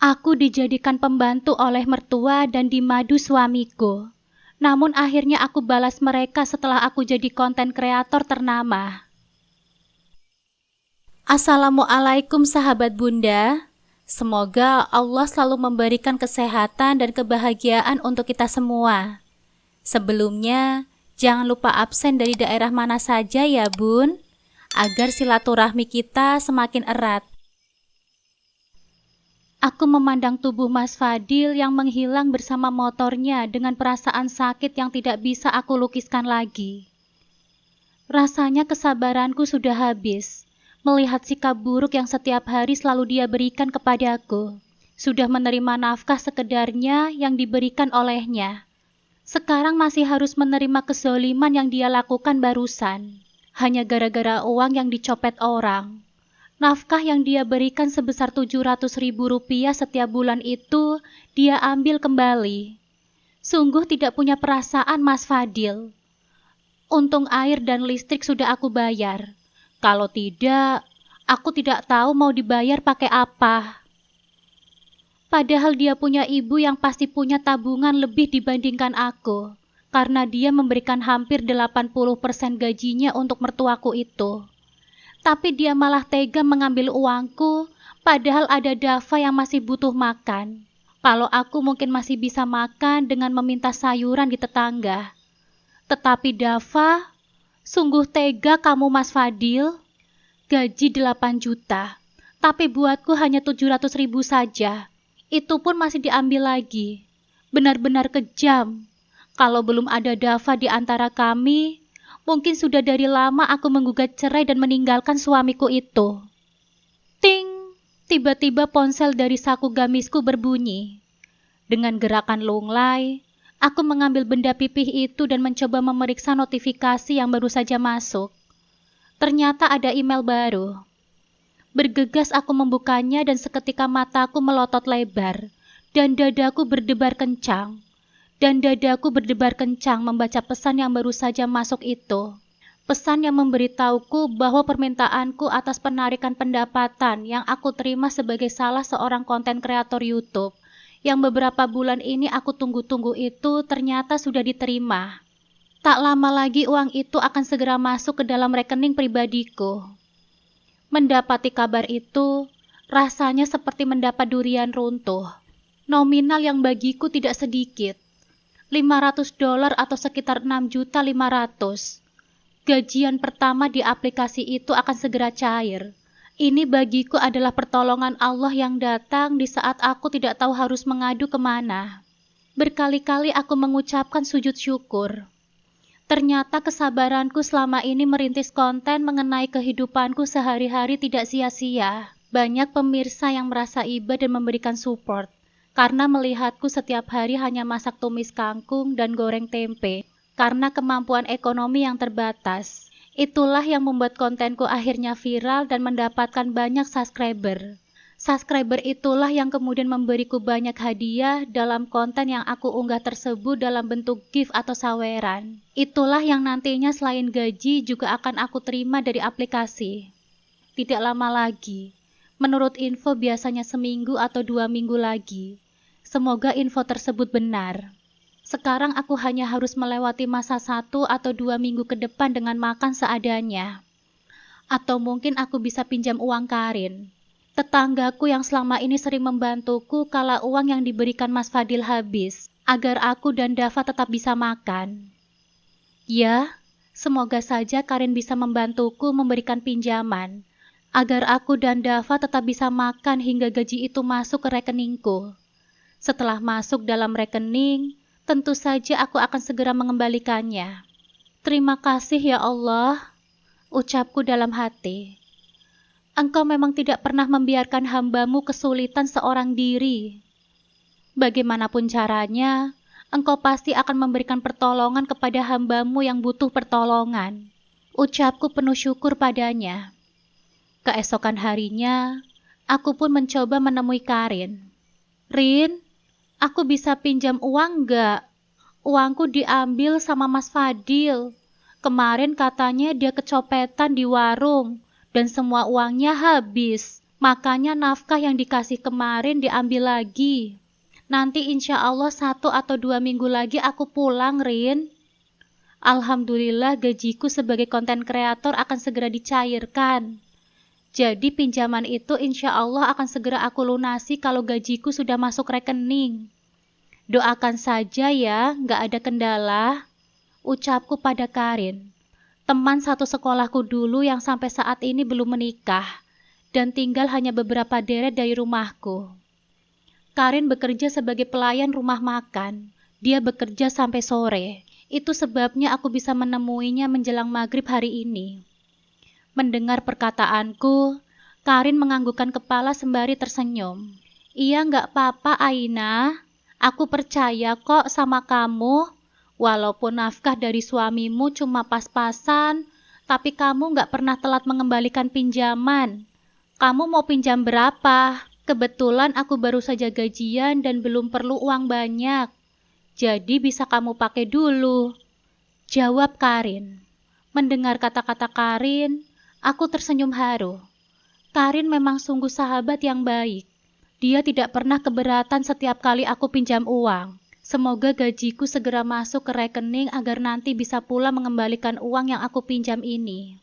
Aku dijadikan pembantu oleh mertua dan dimadu suamiku. Namun akhirnya aku balas mereka setelah aku jadi konten kreator ternama. Assalamualaikum sahabat Bunda. Semoga Allah selalu memberikan kesehatan dan kebahagiaan untuk kita semua. Sebelumnya, jangan lupa absen dari daerah mana saja ya Bun, agar silaturahmi kita semakin erat. Aku memandang tubuh Mas Fadil yang menghilang bersama motornya dengan perasaan sakit yang tidak bisa aku lukiskan lagi. Rasanya kesabaranku sudah habis melihat sikap buruk yang setiap hari selalu dia berikan kepadaku. Sudah menerima nafkah sekedarnya yang diberikan olehnya. Sekarang masih harus menerima kezoliman yang dia lakukan barusan. Hanya gara-gara uang yang dicopet orang. Nafkah yang dia berikan sebesar 700.000 rupiah setiap bulan itu, dia ambil kembali. Sungguh tidak punya perasaan Mas Fadil. Untung air dan listrik sudah aku bayar. Kalau tidak, aku tidak tahu mau dibayar pakai apa. Padahal dia punya ibu yang pasti punya tabungan lebih dibandingkan aku, karena dia memberikan hampir 80% gajinya untuk mertuaku itu. Tapi dia malah tega mengambil uangku, padahal ada Dava yang masih butuh makan. Kalau aku mungkin masih bisa makan dengan meminta sayuran di tetangga. Tetapi Dava, sungguh tega kamu Mas Fadil. Gaji 8 juta, tapi buatku hanya 700.000 saja. Itu pun masih diambil lagi. Benar-benar kejam. Kalau belum ada Dava di antara kami, mungkin sudah dari lama aku menggugat cerai dan meninggalkan suamiku itu. Ting! Tiba-tiba ponsel dari saku gamisku berbunyi. Dengan gerakan lunglai, aku mengambil benda pipih itu dan mencoba memeriksa notifikasi yang baru saja masuk. Ternyata ada email baru. Bergegas aku membukanya dan seketika mataku melotot lebar dan dadaku berdebar kencang. Membaca pesan yang baru saja masuk itu. Pesan yang memberitahuku bahwa permintaanku atas penarikan pendapatan yang aku terima sebagai salah seorang konten kreator YouTube yang beberapa bulan ini aku tunggu-tunggu itu ternyata sudah diterima. Tak lama lagi uang itu akan segera masuk ke dalam rekening pribadiku. Mendapati kabar itu, rasanya seperti mendapat durian runtuh. Nominal yang bagiku tidak sedikit. $500 atau sekitar 6.500.000. Gajian pertama di aplikasi itu akan segera cair. Ini bagiku adalah pertolongan Allah yang datang di saat aku tidak tahu harus mengadu kemana. Berkali-kali aku mengucapkan sujud syukur. Ternyata kesabaranku selama ini merintis konten mengenai kehidupanku sehari-hari tidak sia-sia. Banyak pemirsa yang merasa iba dan memberikan support, karena melihatku setiap hari hanya masak tumis kangkung dan goreng tempe, karena kemampuan ekonomi yang terbatas. Itulah yang membuat kontenku akhirnya viral dan mendapatkan banyak subscriber. Subscriber itulah yang kemudian memberiku banyak hadiah dalam konten yang aku unggah tersebut dalam bentuk gift atau saweran. Itulah yang nantinya selain gaji juga akan aku terima dari aplikasi. Tidak lama lagi, menurut info biasanya seminggu atau 2 minggu lagi. Semoga info tersebut benar. Sekarang aku hanya harus melewati masa 1 atau 2 minggu ke depan dengan makan seadanya. Atau mungkin aku bisa pinjam uang Karin. Tetanggaku yang selama ini sering membantuku kala uang yang diberikan Mas Fadil habis, agar aku dan Dava tetap bisa makan. Ya, semoga saja Karin bisa membantuku memberikan pinjaman, agar aku dan Dava tetap bisa makan hingga gaji itu masuk ke rekeningku. Setelah masuk dalam rekening, tentu saja aku akan segera mengembalikannya. Terima kasih ya Allah, ucapku dalam hati. Engkau memang tidak pernah membiarkan hamba-Mu kesulitan seorang diri. Bagaimanapun caranya, Engkau pasti akan memberikan pertolongan kepada hamba-Mu yang butuh pertolongan. Ucapku penuh syukur padanya. Keesokan harinya, aku pun mencoba menemui Karin. Rin, aku bisa pinjam uang enggak? Uangku diambil sama Mas Fadil. Kemarin katanya dia kecopetan di warung. Dan semua uangnya habis. Makanya nafkah yang dikasih kemarin diambil lagi. Nanti insya Allah 1 atau 2 minggu lagi aku pulang, Rin. Alhamdulillah gajiku sebagai konten kreator akan segera dicairkan. Jadi pinjaman itu insya Allah akan segera aku lunasi kalau gajiku sudah masuk rekening. Doakan saja ya, nggak ada kendala. Ucapku pada Karin, teman satu sekolahku dulu yang sampai saat ini belum menikah dan tinggal hanya beberapa deret dari rumahku. Karin bekerja sebagai pelayan rumah makan. Dia bekerja sampai sore. Itu sebabnya aku bisa menemuinya menjelang maghrib hari ini. Mendengar perkataanku, Karin menganggukkan kepala sembari tersenyum. Iya, nggak apa-apa, Aina. Aku percaya kok sama kamu. Walaupun nafkah dari suamimu cuma pas-pasan, tapi kamu nggak pernah telat mengembalikan pinjaman. Kamu mau pinjam berapa? Kebetulan aku baru saja gajian dan belum perlu uang banyak. Jadi bisa kamu pakai dulu. Jawab Karin. Mendengar kata-kata Karin, aku tersenyum haru. Karin memang sungguh sahabat yang baik. Dia tidak pernah keberatan setiap kali aku pinjam uang. Semoga gajiku segera masuk ke rekening agar nanti bisa pula mengembalikan uang yang aku pinjam ini.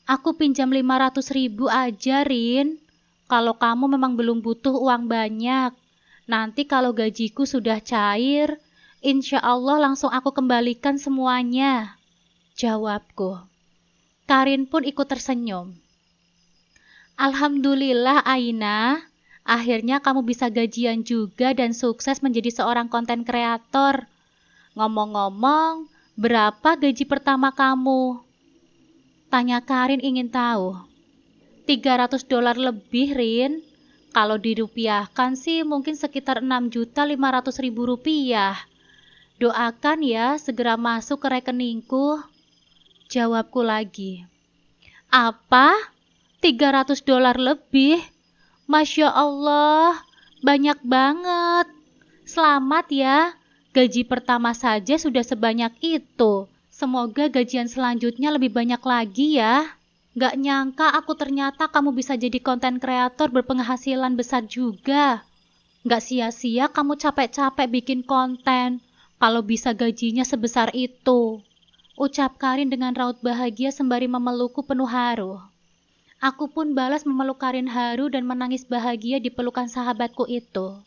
Aku pinjam 500.000 aja, Rin. Kalau kamu memang belum butuh uang banyak, nanti kalau gajiku sudah cair, insya Allah langsung aku kembalikan semuanya. Jawabku. Karin pun ikut tersenyum. Alhamdulillah, Aina. Akhirnya kamu bisa gajian juga dan sukses menjadi seorang konten kreator. Ngomong-ngomong, berapa gaji pertama kamu? Tanya Karin ingin tahu. $300 lebih, Rin. Kalau dirupiahkan sih mungkin sekitar 6.500.000 rupiah. Doakan ya segera masuk ke rekeningku. Jawabku lagi. Apa? $300 lebih? Masya Allah, banyak banget. Selamat ya, gaji pertama saja sudah sebanyak itu. Semoga gajian selanjutnya lebih banyak lagi ya. Gak nyangka aku ternyata kamu bisa jadi konten kreator berpenghasilan besar juga. Gak sia-sia kamu capek-capek bikin konten, kalau bisa gajinya sebesar itu. Ucap Karin dengan raut bahagia sembari memelukku penuh haru. Aku pun balas memeluk Karin haru dan menangis bahagia di pelukan sahabatku itu.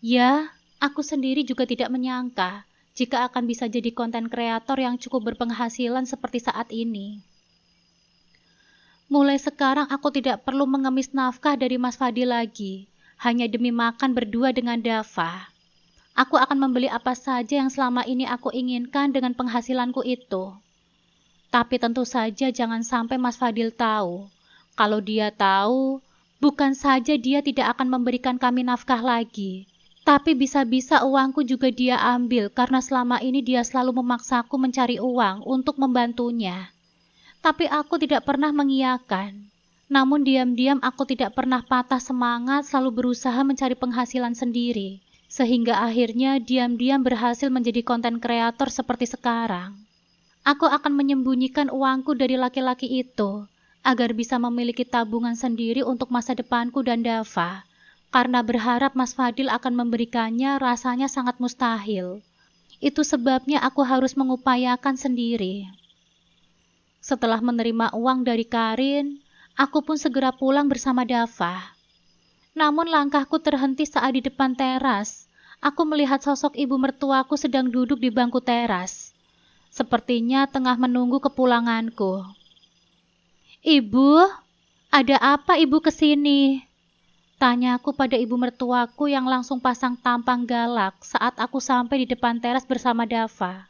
Ya, aku sendiri juga tidak menyangka jika akan bisa jadi konten kreator yang cukup berpenghasilan seperti saat ini. Mulai sekarang aku tidak perlu mengemis nafkah dari Mas Fadil lagi, hanya demi makan berdua dengan Dava. Aku akan membeli apa saja yang selama ini aku inginkan dengan penghasilanku itu. Tapi tentu saja jangan sampai Mas Fadil tahu. Kalau dia tahu, bukan saja dia tidak akan memberikan kami nafkah lagi, tapi bisa-bisa uangku juga dia ambil karena selama ini dia selalu memaksaku mencari uang untuk membantunya. Tapi aku tidak pernah mengiyakan. Namun diam-diam aku tidak pernah patah semangat selalu berusaha mencari penghasilan sendiri. Sehingga akhirnya diam-diam berhasil menjadi konten kreator seperti sekarang. Aku akan menyembunyikan uangku dari laki-laki itu, agar bisa memiliki tabungan sendiri untuk masa depanku dan Dava. Karena berharap Mas Fadil akan memberikannya rasanya sangat mustahil. Itu sebabnya aku harus mengupayakan sendiri. Setelah menerima uang dari Karin, aku pun segera pulang bersama Dava. Namun langkahku terhenti saat di depan teras. Aku melihat sosok ibu mertuaku sedang duduk di bangku teras. Sepertinya tengah menunggu kepulanganku. Ibu, ada apa ibu kesini? Tanyaku pada ibu mertuaku yang langsung pasang tampang galak saat aku sampai di depan teras bersama Dava.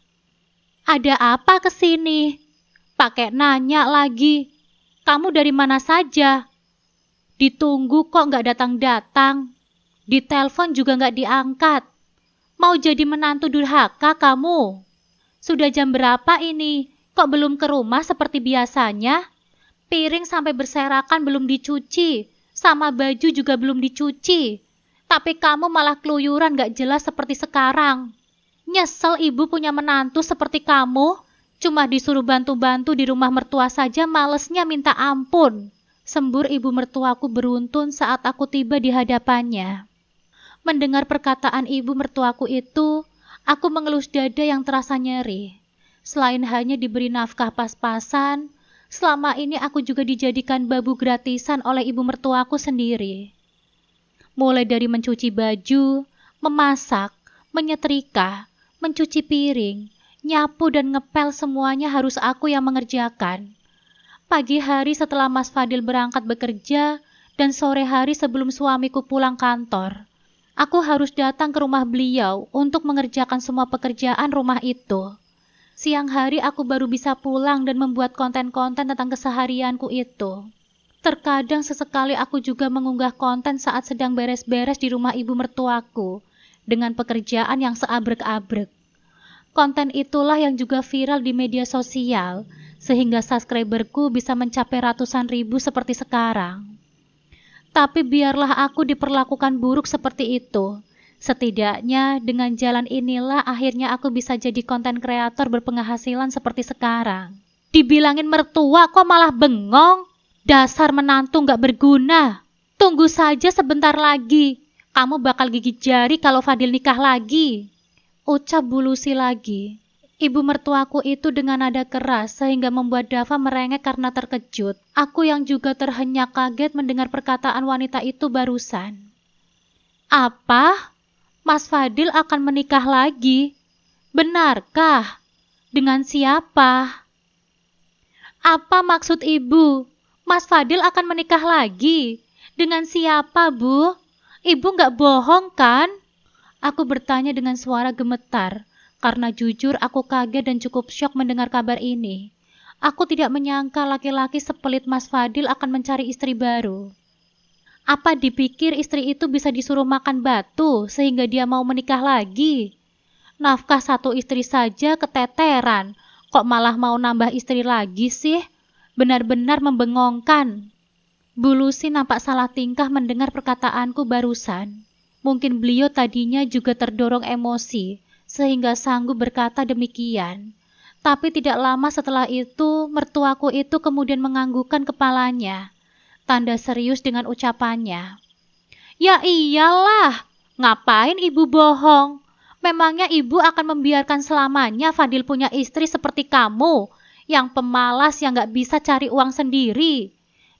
Ada apa kesini? Pakai nanya lagi. Kamu dari mana saja? Ditunggu kok nggak datang-datang. Ditelepon juga nggak diangkat. Mau jadi menantu durhaka kamu? Sudah jam berapa ini? Kok belum ke rumah seperti biasanya? Piring sampai berserakan belum dicuci. Sama baju juga belum dicuci. Tapi kamu malah keluyuran gak jelas seperti sekarang. Nyesel ibu punya menantu seperti kamu. Cuma disuruh bantu-bantu di rumah mertua saja malesnya minta ampun. Sembur ibu mertuaku beruntun saat aku tiba di hadapannya. Mendengar perkataan ibu mertuaku itu, aku mengelus dada yang terasa nyeri. Selain hanya diberi nafkah pas-pasan, selama ini aku juga dijadikan babu gratisan oleh ibu mertuaku sendiri. Mulai dari mencuci baju, memasak, menyetrika, mencuci piring, nyapu dan ngepel semuanya harus aku yang mengerjakan. Pagi hari setelah Mas Fadil berangkat bekerja dan sore hari sebelum suamiku pulang kantor, aku harus datang ke rumah beliau untuk mengerjakan semua pekerjaan rumah itu. Siang hari aku baru bisa pulang dan membuat konten-konten tentang keseharianku itu. Terkadang sesekali aku juga mengunggah konten saat sedang beres-beres di rumah ibu mertuaku dengan pekerjaan yang seabrek-abrek. Konten itulah yang juga viral di media sosial, sehingga subscriberku bisa mencapai ratusan ribu seperti sekarang. Tapi biarlah aku diperlakukan buruk seperti itu. Setidaknya dengan jalan inilah akhirnya aku bisa jadi konten kreator berpenghasilan seperti sekarang. Dibilangin mertua kok malah bengong? Dasar menantu gak berguna. Tunggu saja sebentar lagi. Kamu bakal gigit jari kalau Fadil nikah lagi. Ucap Bu Lucy lagi. Ibu mertuaku itu dengan nada keras sehingga membuat Dava merengek karena terkejut. Aku yang juga terhenyak kaget mendengar perkataan wanita itu barusan. Apa? Mas Fadil akan menikah lagi? Benarkah? Dengan siapa? Apa maksud ibu? Mas Fadil akan menikah lagi? Dengan siapa, Bu? Ibu nggak bohong kan? Aku bertanya dengan suara gemetar, karena jujur aku kaget dan cukup syok mendengar kabar ini. Aku tidak menyangka laki-laki sepelit Mas Fadil akan mencari istri baru. Apa dipikir istri itu bisa disuruh makan batu sehingga dia mau menikah lagi? Nafkah satu istri saja keteteran, kok malah mau nambah istri lagi sih? Benar-benar membengongkan. Bu Lucy nampak salah tingkah mendengar perkataanku barusan. Mungkin beliau tadinya juga terdorong emosi, sehingga sanggup berkata demikian. Tapi tidak lama setelah itu, mertuaku itu kemudian menganggukkan kepalanya. Tanda serius dengan ucapannya. Ya iyalah, ngapain ibu bohong? Memangnya ibu akan membiarkan selamanya Fadil punya istri seperti kamu, yang pemalas yang gak bisa cari uang sendiri.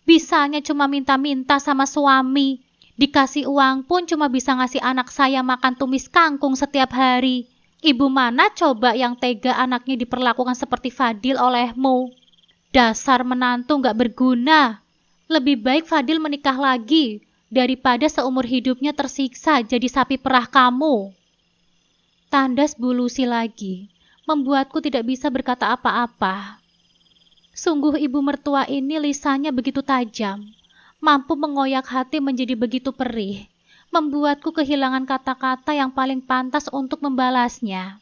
Bisanya cuma minta-minta sama suami. Dikasih uang pun cuma bisa ngasih anak saya makan tumis kangkung setiap hari. Ibu mana coba yang tega anaknya diperlakukan seperti Fadil olehmu? Dasar menantu gak berguna. Lebih baik Fadil menikah lagi daripada seumur hidupnya tersiksa jadi sapi perah kamu. Tandas Bu Lucy lagi, membuatku tidak bisa berkata apa-apa. Sungguh ibu mertua ini lisannya begitu tajam. Mampu mengoyak hati menjadi begitu perih, membuatku kehilangan kata-kata yang paling pantas untuk membalasnya.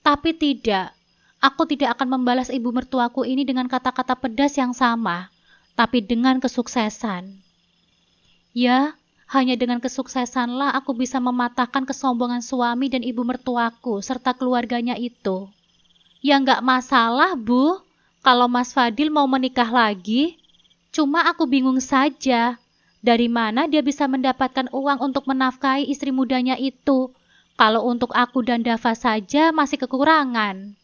Tapi tidak, aku tidak akan membalas ibu mertuaku ini dengan kata-kata pedas yang sama, tapi dengan kesuksesan. Ya, hanya dengan kesuksesanlah aku bisa mematahkan kesombongan suami dan ibu mertuaku serta keluarganya itu. Ya nggak masalah, Bu, kalau Mas Fadil mau menikah lagi. Cuma aku bingung saja, dari mana dia bisa mendapatkan uang untuk menafkahi istri mudanya itu, kalau untuk aku dan Dava saja masih kekurangan.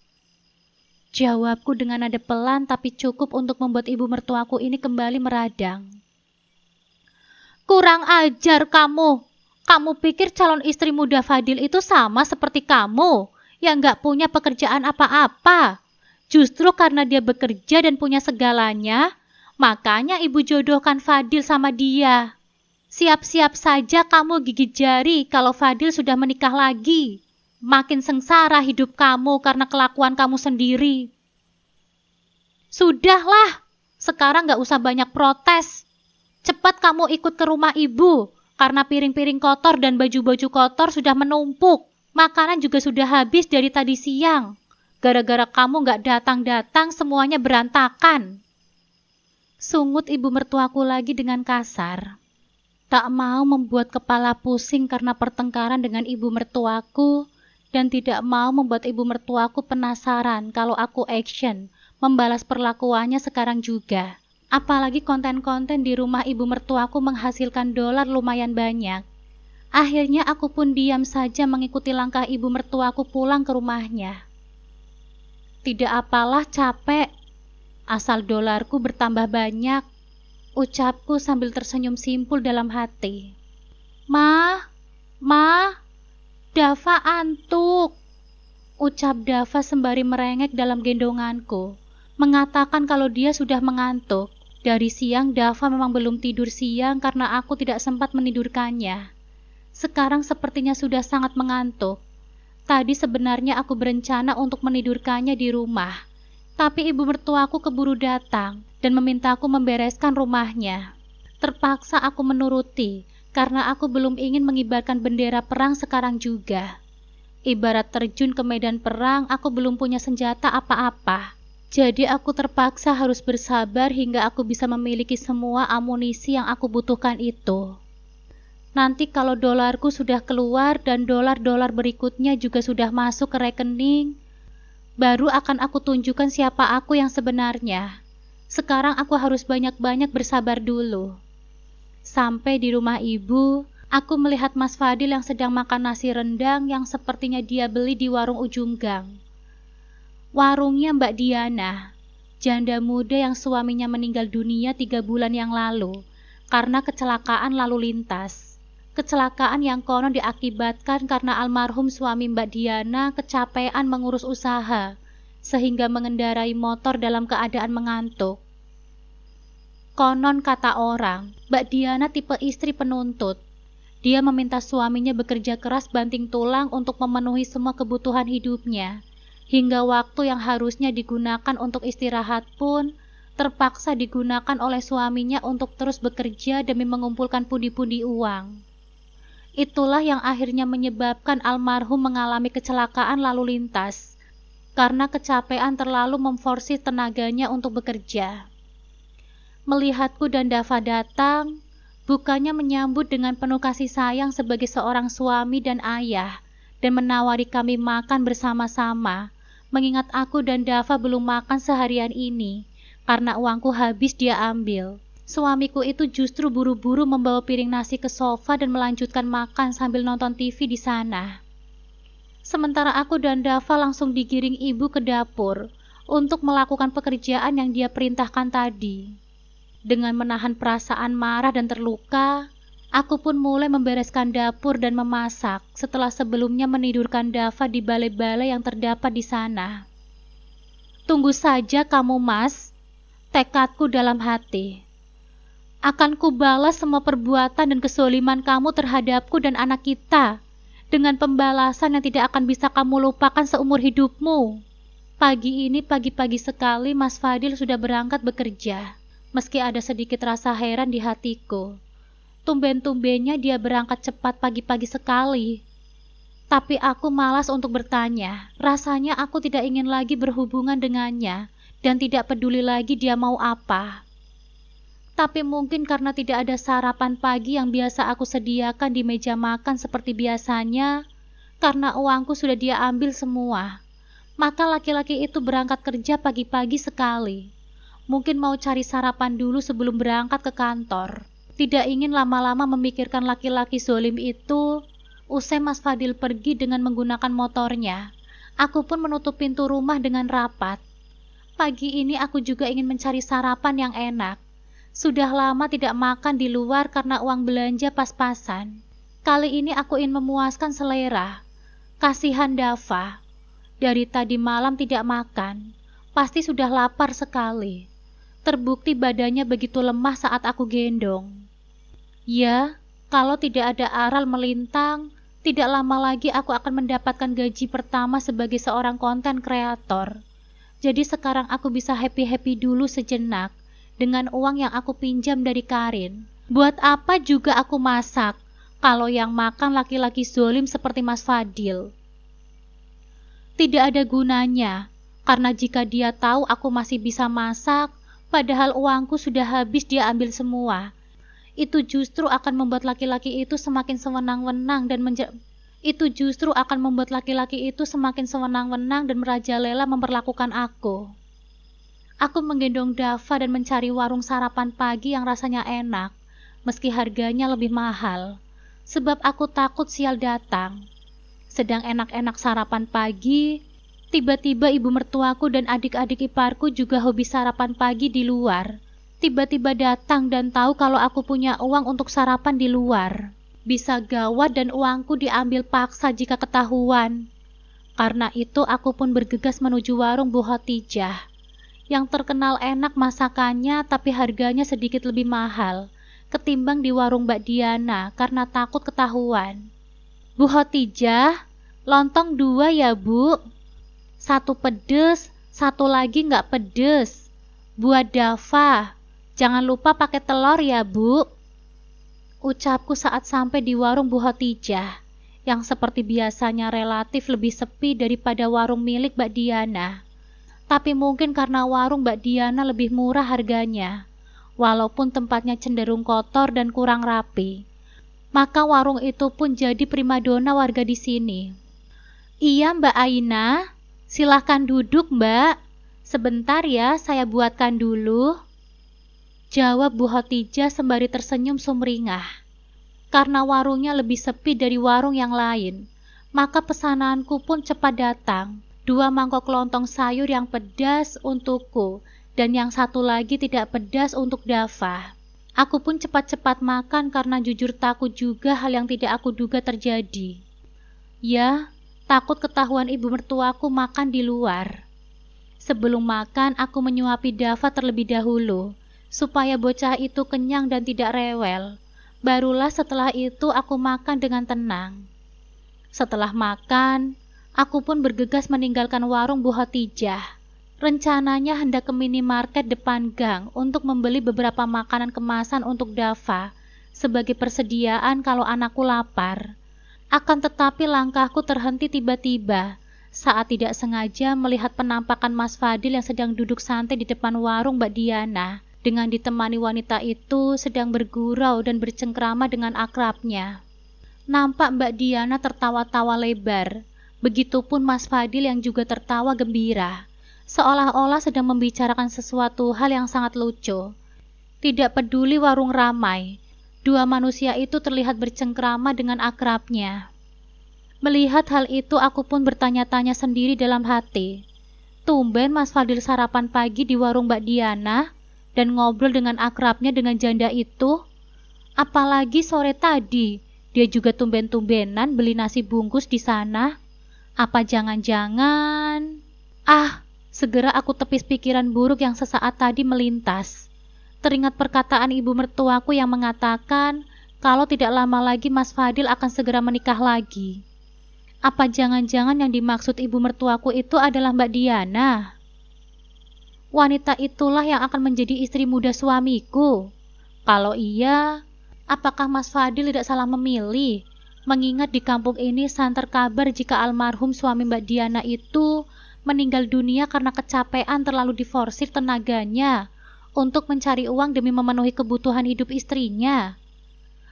Jawabku dengan nada pelan tapi cukup untuk membuat ibu mertuaku ini kembali meradang. Kurang ajar kamu. Kamu pikir calon istri muda Fadil itu sama seperti kamu, yang gak punya pekerjaan apa-apa. Justru karena dia bekerja dan punya segalanya, makanya ibu jodohkan Fadil sama dia. Siap-siap saja kamu gigit jari kalau Fadil sudah menikah lagi. Makin sengsara hidup kamu karena kelakuan kamu sendiri. Sudahlah, sekarang gak usah banyak protes. Cepat kamu ikut ke rumah ibu, karena piring-piring kotor dan baju-baju kotor sudah menumpuk. Makanan juga sudah habis dari tadi siang. Gara-gara kamu gak datang-datang semuanya berantakan. Sungut ibu mertuaku lagi dengan kasar. Tak mau membuat kepala pusing karena pertengkaran dengan ibu mertuaku, dan tidak mau membuat ibu mertuaku penasaran kalau aku action membalas perlakuannya sekarang juga. Apalagi konten-konten di rumah ibu mertuaku menghasilkan dolar lumayan banyak. Akhirnya aku pun diam saja mengikuti langkah ibu mertuaku pulang ke rumahnya. Tidak apalah, capek. Asal dolarku bertambah banyak, ucapku sambil tersenyum simpul dalam hati. Ma, Dava antuk, ucap Dava sembari merengek dalam gendonganku, mengatakan kalau dia sudah mengantuk. Dari siang Dava memang belum tidur siang karena aku tidak sempat menidurkannya. Sekarang sepertinya sudah sangat mengantuk. Tadi sebenarnya aku berencana untuk menidurkannya di rumah, tapi ibu mertuaku keburu datang dan memintaku membereskan rumahnya. Terpaksa aku menuruti karena aku belum ingin mengibarkan bendera perang sekarang juga. Ibarat terjun ke medan perang, aku belum punya senjata apa-apa. Jadi aku terpaksa harus bersabar hingga aku bisa memiliki semua amunisi yang aku butuhkan itu. Nanti kalau dolarku sudah keluar dan dolar-dolar berikutnya juga sudah masuk ke rekening, baru akan aku tunjukkan siapa aku yang sebenarnya. Sekarang aku harus banyak-banyak bersabar dulu. Sampai di rumah ibu, aku melihat Mas Fadil yang sedang makan nasi rendang yang sepertinya dia beli di warung ujung gang. Warungnya Mbak Diana, janda muda yang suaminya meninggal dunia 3 bulan yang lalu karena kecelakaan lalu lintas. Kecelakaan yang konon diakibatkan karena almarhum suami Mbak Diana kecapean mengurus usaha, sehingga mengendarai motor dalam keadaan mengantuk. Konon kata orang, Mbak Diana tipe istri penuntut. Dia meminta suaminya bekerja keras banting tulang untuk memenuhi semua kebutuhan hidupnya, hingga waktu yang harusnya digunakan untuk istirahat pun terpaksa digunakan oleh suaminya untuk terus bekerja demi mengumpulkan pundi-pundi uang. Itulah yang akhirnya menyebabkan almarhum mengalami kecelakaan lalu lintas karena kecapean terlalu memforsir tenaganya untuk bekerja. Melihatku dan Dava datang, bukannya menyambut dengan penuh kasih sayang sebagai seorang suami dan ayah dan menawari kami makan bersama-sama, mengingat aku dan Dava belum makan seharian ini karena uangku habis dia ambil. Suamiku itu justru buru-buru membawa piring nasi ke sofa dan melanjutkan makan sambil nonton TV di sana. Sementara aku dan Dava langsung digiring ibu ke dapur untuk melakukan pekerjaan yang dia perintahkan tadi. Dengan menahan perasaan marah dan terluka, aku pun mulai membereskan dapur dan memasak setelah sebelumnya menidurkan Dava di balai-balai yang terdapat di sana. Tunggu saja kamu, Mas, tekadku dalam hati. Akan kubalas semua perbuatan dan kezaliman kamu terhadapku dan anak kita dengan pembalasan yang tidak akan bisa kamu lupakan seumur hidupmu. Pagi ini pagi-pagi sekali Mas Fadil sudah berangkat bekerja, meski ada sedikit rasa heran di hatiku. Tumben-tumbennya dia berangkat cepat pagi-pagi sekali. Tapi aku malas untuk bertanya. Rasanya aku tidak ingin lagi berhubungan dengannya dan tidak peduli lagi dia mau apa. Tapi mungkin karena tidak ada sarapan pagi yang biasa aku sediakan di meja makan seperti biasanya, karena uangku sudah dia ambil semua, maka laki-laki itu berangkat kerja pagi-pagi sekali. Mungkin mau cari sarapan dulu sebelum berangkat ke kantor. Tidak ingin lama-lama memikirkan laki-laki zolim itu. Usai Mas Fadil pergi dengan menggunakan motornya, aku pun menutup pintu rumah dengan rapat. Pagi ini aku juga ingin mencari sarapan yang enak. Sudah lama tidak makan di luar karena uang belanja pas-pasan. Kali ini aku ingin memuaskan selera. Kasihan Dava. Dari tadi malam tidak makan. Pasti sudah lapar sekali. Terbukti badannya begitu lemah saat aku gendong. Ya, kalau tidak ada aral melintang, tidak lama lagi aku akan mendapatkan gaji pertama sebagai seorang konten kreator. Jadi sekarang aku bisa happy-happy dulu sejenak dengan uang yang aku pinjam dari Karin. Buat apa juga aku masak kalau yang makan laki-laki zolim seperti Mas Fadil? Tidak ada gunanya, karena jika dia tahu aku masih bisa masak, padahal uangku sudah habis dia ambil semua, itu justru akan membuat laki-laki itu semakin sewenang-wenang dan merajalela memperlakukan aku. Aku menggendong Dava dan mencari warung sarapan pagi yang rasanya enak, meski harganya lebih mahal. Sebab aku takut sial datang. Sedang enak-enak sarapan pagi, tiba-tiba ibu mertuaku dan adik-adik iparku juga hobi sarapan pagi di luar. Tiba-tiba datang dan tahu kalau aku punya uang untuk sarapan di luar. Bisa gawat dan uangku diambil paksa jika ketahuan. Karena itu aku pun bergegas menuju warung Bu Khotijah, yang terkenal enak masakannya tapi harganya sedikit lebih mahal ketimbang di warung Mbak Diana karena takut ketahuan. Bu Khotijah, lontong 2 ya Bu. 1 pedes, 1 lagi nggak pedes. Buat Dava, jangan lupa pakai telur ya Bu. Ucapku saat sampai di warung Bu Khotijah, yang seperti biasanya relatif lebih sepi daripada warung milik Mbak Diana. Tapi mungkin karena warung Mbak Diana lebih murah harganya, walaupun tempatnya cenderung kotor dan kurang rapi. Maka warung itu pun jadi primadona warga di sini. Iya Mbak Aina, silahkan duduk Mbak. Sebentar ya, saya buatkan dulu. Jawab Bu Khotijah sembari tersenyum sumringah. Karena warungnya lebih sepi dari warung yang lain, maka pesananku pun cepat datang. 2 mangkok lontong sayur yang pedas untukku, dan yang 1 lagi tidak pedas untuk Dava. Aku pun cepat-cepat makan karena jujur takut juga hal yang tidak aku duga terjadi. Ya, takut ketahuan ibu mertuaku makan di luar. Sebelum makan, aku menyuapi Dava terlebih dahulu, supaya bocah itu kenyang dan tidak rewel. Barulah setelah itu aku makan dengan tenang. Setelah makan, aku pun bergegas meninggalkan warung Bu Khotijah. Rencananya hendak ke minimarket depan gang untuk membeli beberapa makanan kemasan untuk Dava sebagai persediaan kalau anakku lapar. Akan tetapi langkahku terhenti tiba-tiba saat tidak sengaja melihat penampakan Mas Fadil yang sedang duduk santai di depan warung Mbak Diana dengan ditemani wanita itu sedang bergurau dan bercengkrama dengan akrabnya. Nampak Mbak Diana tertawa-tawa lebar, begitupun Mas Fadil yang juga tertawa gembira, seolah-olah sedang membicarakan sesuatu hal yang sangat lucu. Tidak peduli warung ramai, 2 manusia itu terlihat bercengkrama dengan akrabnya. Melihat hal itu aku pun bertanya-tanya sendiri dalam hati. Tumben Mas Fadil sarapan pagi di warung Mbak Diana dan ngobrol dengan akrabnya dengan janda itu. Apalagi sore tadi, dia juga tumben-tumbenan beli nasi bungkus di sana. Apa jangan-jangan... Segera aku tepis pikiran buruk yang sesaat tadi melintas. Teringat perkataan ibu mertuaku yang mengatakan kalau tidak lama lagi Mas Fadil akan segera menikah lagi. Apa jangan-jangan yang dimaksud ibu mertuaku itu adalah Mbak Diana? Wanita itulah yang akan menjadi istri muda suamiku. Kalau iya, apakah Mas Fadil tidak salah memilih? Mengingat di kampung ini santer kabar jika almarhum suami Mbak Diana itu meninggal dunia karena kecapean terlalu diforsir tenaganya untuk mencari uang demi memenuhi kebutuhan hidup istrinya.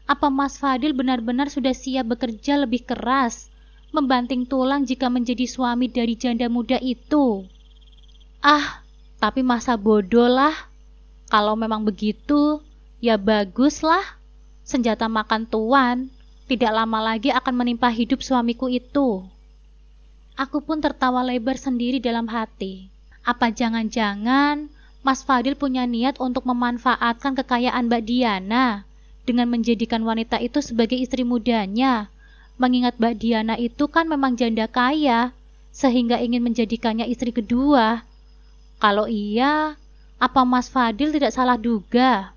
Apa Mas Fadil benar-benar sudah siap bekerja lebih keras, membanting tulang jika menjadi suami dari janda muda itu? Tapi masa bodoh lah. Kalau memang begitu, ya baguslah. Senjata makan tuan tidak lama lagi akan menimpa hidup suamiku itu. Aku pun tertawa lebar sendiri dalam hati. Apa jangan-jangan Mas Fadil punya niat untuk memanfaatkan kekayaan Mbak Diana dengan menjadikan wanita itu sebagai istri mudanya, mengingat Mbak Diana itu kan memang janda kaya, sehingga ingin menjadikannya istri kedua. Kalau iya, apa Mas Fadil tidak salah duga?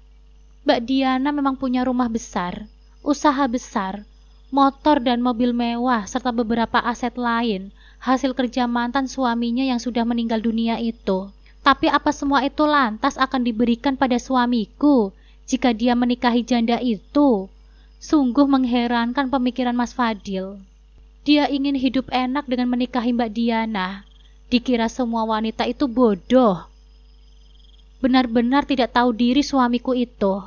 Mbak Diana memang punya rumah besar, usaha besar, motor dan mobil mewah, serta beberapa aset lain, hasil kerja mantan suaminya yang sudah meninggal dunia itu. Tapi apa semua itu lantas akan diberikan pada suamiku jika dia menikahi janda itu? Sungguh mengherankan pemikiran Mas Fadil. Dia ingin hidup enak dengan menikahi Mbak Diana. Dikira semua wanita itu bodoh. Benar-benar tidak tahu diri suamiku itu.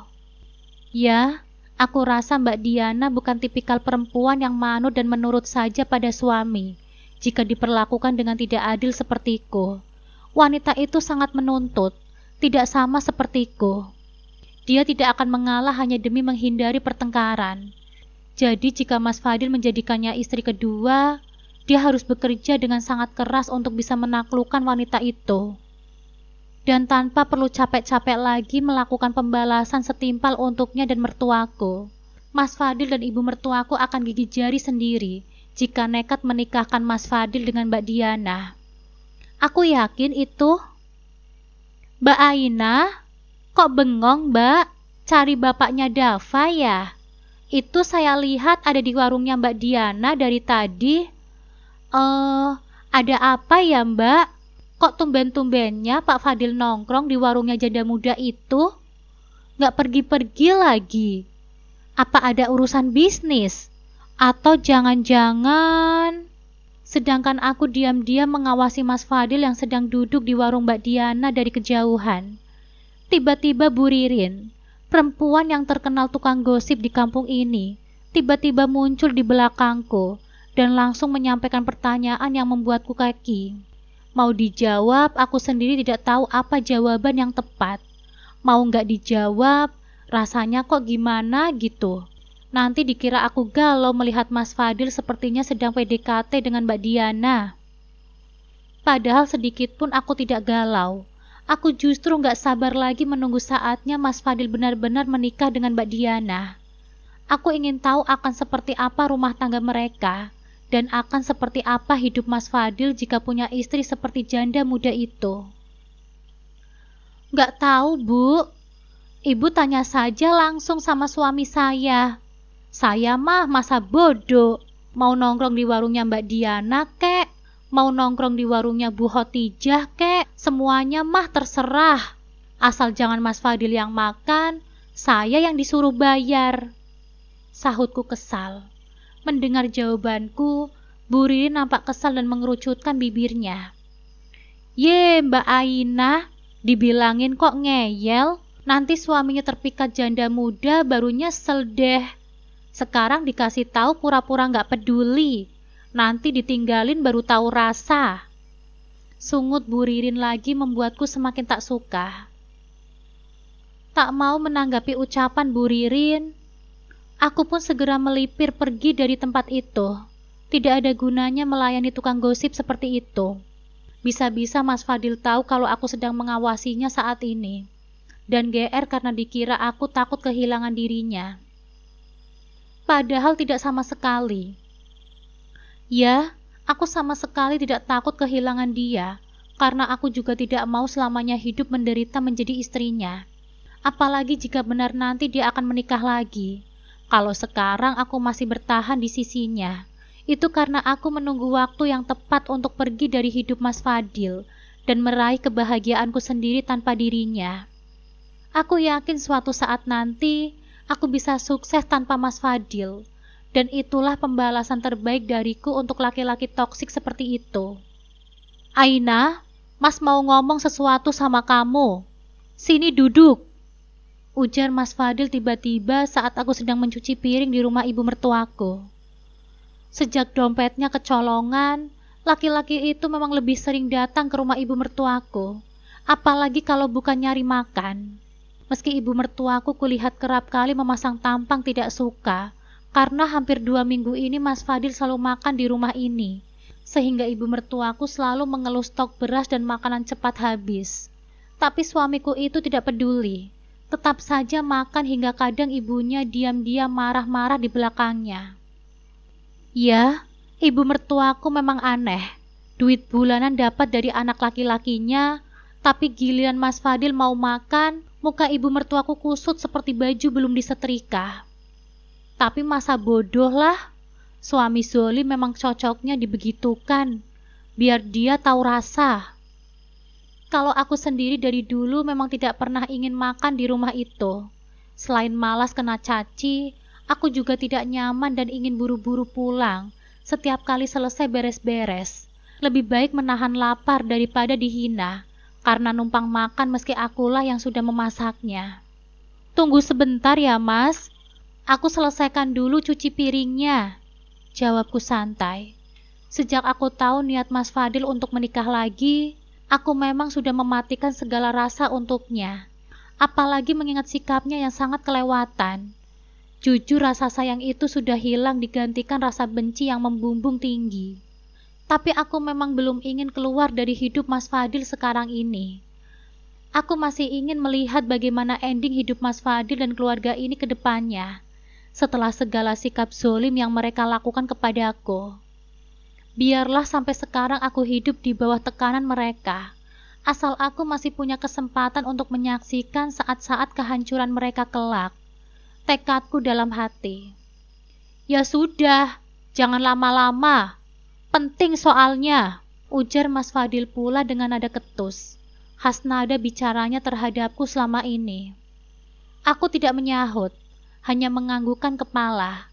Ya, aku rasa Mbak Diana bukan tipikal perempuan yang manut dan menurut saja pada suami jika diperlakukan dengan tidak adil sepertiku. Wanita itu sangat menuntut, tidak sama sepertiku. Dia tidak akan mengalah hanya demi menghindari pertengkaran. Jadi jika Mas Fadil menjadikannya istri kedua, dia harus bekerja dengan sangat keras untuk bisa menaklukkan wanita itu. Dan tanpa perlu capek-capek lagi melakukan pembalasan setimpal untuknya dan mertuaku. Mas Fadil dan ibu mertuaku akan gigit jari sendiri jika nekat menikahkan Mas Fadil dengan Mbak Diana. Aku yakin itu. Mbak Aina, kok bengong, Mbak? Cari bapaknya Dava ya? Itu saya lihat ada di warungnya Mbak Diana dari tadi. Ada apa ya, Mbak? Kok tumben-tumbennya Pak Fadil nongkrong di warungnya janda muda itu? Nggak pergi-pergi lagi. Apa ada urusan bisnis? Atau jangan-jangan... Sedangkan aku diam-diam mengawasi Mas Fadil yang sedang duduk di warung Mbak Diana dari kejauhan. Tiba-tiba Bu Ririn, perempuan yang terkenal tukang gosip di kampung ini, tiba-tiba muncul di belakangku dan langsung menyampaikan pertanyaan yang membuatku kaki. Mau dijawab, aku sendiri tidak tahu apa jawaban yang tepat. Mau nggak dijawab, rasanya kok gimana gitu. Nanti dikira aku galau melihat Mas Fadil sepertinya sedang PDKT dengan Mbak Diana. Padahal sedikit pun aku tidak galau. Aku justru nggak sabar lagi menunggu saatnya Mas Fadil benar-benar menikah dengan Mbak Diana. Aku ingin tahu akan seperti apa rumah tangga mereka, dan akan seperti apa hidup Mas Fadil jika punya istri seperti janda muda itu. Nggak tahu, Bu. Ibu tanya saja langsung sama suami saya. Saya mah masa bodoh. Mau nongkrong di warungnya Mbak Diana, kek? Mau nongkrong di warungnya Bu Hotijah kek, semuanya mah terserah. Asal jangan Mas Fadil yang makan, saya yang disuruh bayar. Sahutku kesal. Mendengar jawabanku, Bu Ririn nampak kesal dan mengerucutkan bibirnya. Ye, Mbak Aina, dibilangin kok ngeyel, nanti suaminya terpikat janda muda baru nyesel deh. Sekarang dikasih tahu pura-pura nggak peduli. Nanti ditinggalin baru tahu rasa. Sungut Bu Ririn lagi membuatku semakin tak suka. Tak mau menanggapi ucapan Bu Ririn, aku pun segera melipir pergi dari tempat itu. Tidak ada gunanya melayani tukang gosip seperti itu. Bisa-bisa Mas Fadil tahu kalau aku sedang mengawasinya saat ini. Dan GR karena dikira aku takut kehilangan dirinya. Padahal tidak sama sekali. Ya, aku sama sekali tidak takut kehilangan dia, karena aku juga tidak mau selamanya hidup menderita menjadi istrinya. Apalagi jika benar nanti dia akan menikah lagi. Kalau sekarang aku masih bertahan di sisinya, itu karena aku menunggu waktu yang tepat untuk pergi dari hidup Mas Fadil dan meraih kebahagiaanku sendiri tanpa dirinya. Aku yakin suatu saat nanti aku bisa sukses tanpa Mas Fadil. Dan itulah pembalasan terbaik dariku untuk laki-laki toksik seperti itu. Aina, Mas mau ngomong sesuatu sama kamu. Sini duduk. Ujar Mas Fadil tiba-tiba saat aku sedang mencuci piring di rumah ibu mertuaku. Sejak dompetnya kecolongan, laki-laki itu memang lebih sering datang ke rumah ibu mertuaku. Apalagi kalau bukan nyari makan. Meski ibu mertuaku kulihat kerap kali memasang tampang tidak suka, karena hampir 2 minggu ini Mas Fadil selalu makan di rumah ini, sehingga ibu mertuaku selalu mengeluh stok beras dan makanan cepat habis. Tapi suamiku itu tidak peduli, tetap saja makan hingga kadang ibunya diam-diam marah-marah di belakangnya. Ya, ibu mertuaku memang aneh. Duit bulanan dapat dari anak laki-lakinya, tapi giliran Mas Fadil mau makan, muka ibu mertuaku kusut seperti baju belum disetrika. Tapi masa bodoh lah, suami Zoli memang cocoknya dibegitukan, biar dia tahu rasa. Kalau aku sendiri dari dulu memang tidak pernah ingin makan di rumah itu. Selain malas kena caci, aku juga tidak nyaman dan ingin buru-buru pulang setiap kali selesai beres-beres. Lebih baik menahan lapar daripada dihina, karena numpang makan meski akulah yang sudah memasaknya. Tunggu sebentar ya Mas, aku selesaikan dulu cuci piringnya, jawabku santai. Sejak aku tahu niat Mas Fadil untuk menikah lagi, Aku memang sudah mematikan segala rasa untuknya, apalagi mengingat sikapnya yang sangat kelewatan. Jujur rasa sayang itu sudah hilang digantikan rasa benci yang membumbung tinggi. Tapi aku memang belum ingin keluar dari hidup Mas Fadil sekarang ini. Aku masih ingin melihat bagaimana ending hidup Mas Fadil dan keluarga ini ke depannya, setelah segala sikap zolim yang mereka lakukan kepadaku. Biarlah sampai sekarang aku hidup di bawah tekanan mereka, asal aku masih punya kesempatan untuk menyaksikan saat-saat kehancuran mereka kelak. Tekadku dalam hati. Ya sudah, jangan lama-lama. Penting soalnya, ujar Mas Fadil pula dengan nada ketus. Khas nada bicaranya terhadapku selama ini. Aku tidak menyahut, hanya menganggukkan kepala.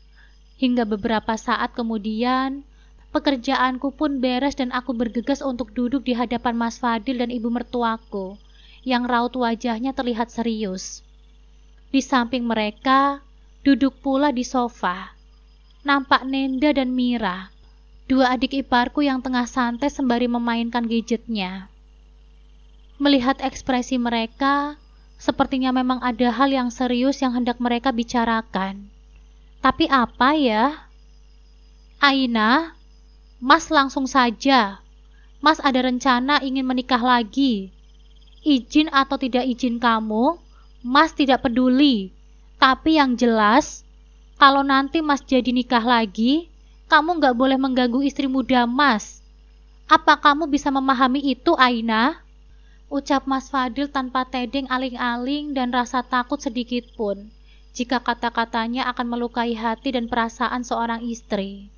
Hingga beberapa saat kemudian, pekerjaanku pun beres dan aku bergegas untuk duduk di hadapan Mas Fadil dan ibu mertuaku, yang raut wajahnya terlihat serius. Di samping mereka, duduk pula di sofa, nampak Nenda dan Mira, dua adik iparku yang tengah santai sembari memainkan gadgetnya. Melihat ekspresi mereka, sepertinya memang ada hal yang serius yang hendak mereka bicarakan. Tapi apa ya? Aina, Mas langsung saja. Mas ada rencana ingin menikah lagi. Izin atau tidak izin kamu, Mas tidak peduli. Tapi yang jelas, kalau nanti Mas jadi nikah lagi, kamu gak boleh mengganggu istri muda Mas. Apa kamu bisa memahami itu, Aina? Ucap Mas Fadil tanpa tedeng aling-aling dan rasa takut sedikit pun, jika kata-katanya akan melukai hati dan perasaan seorang istri.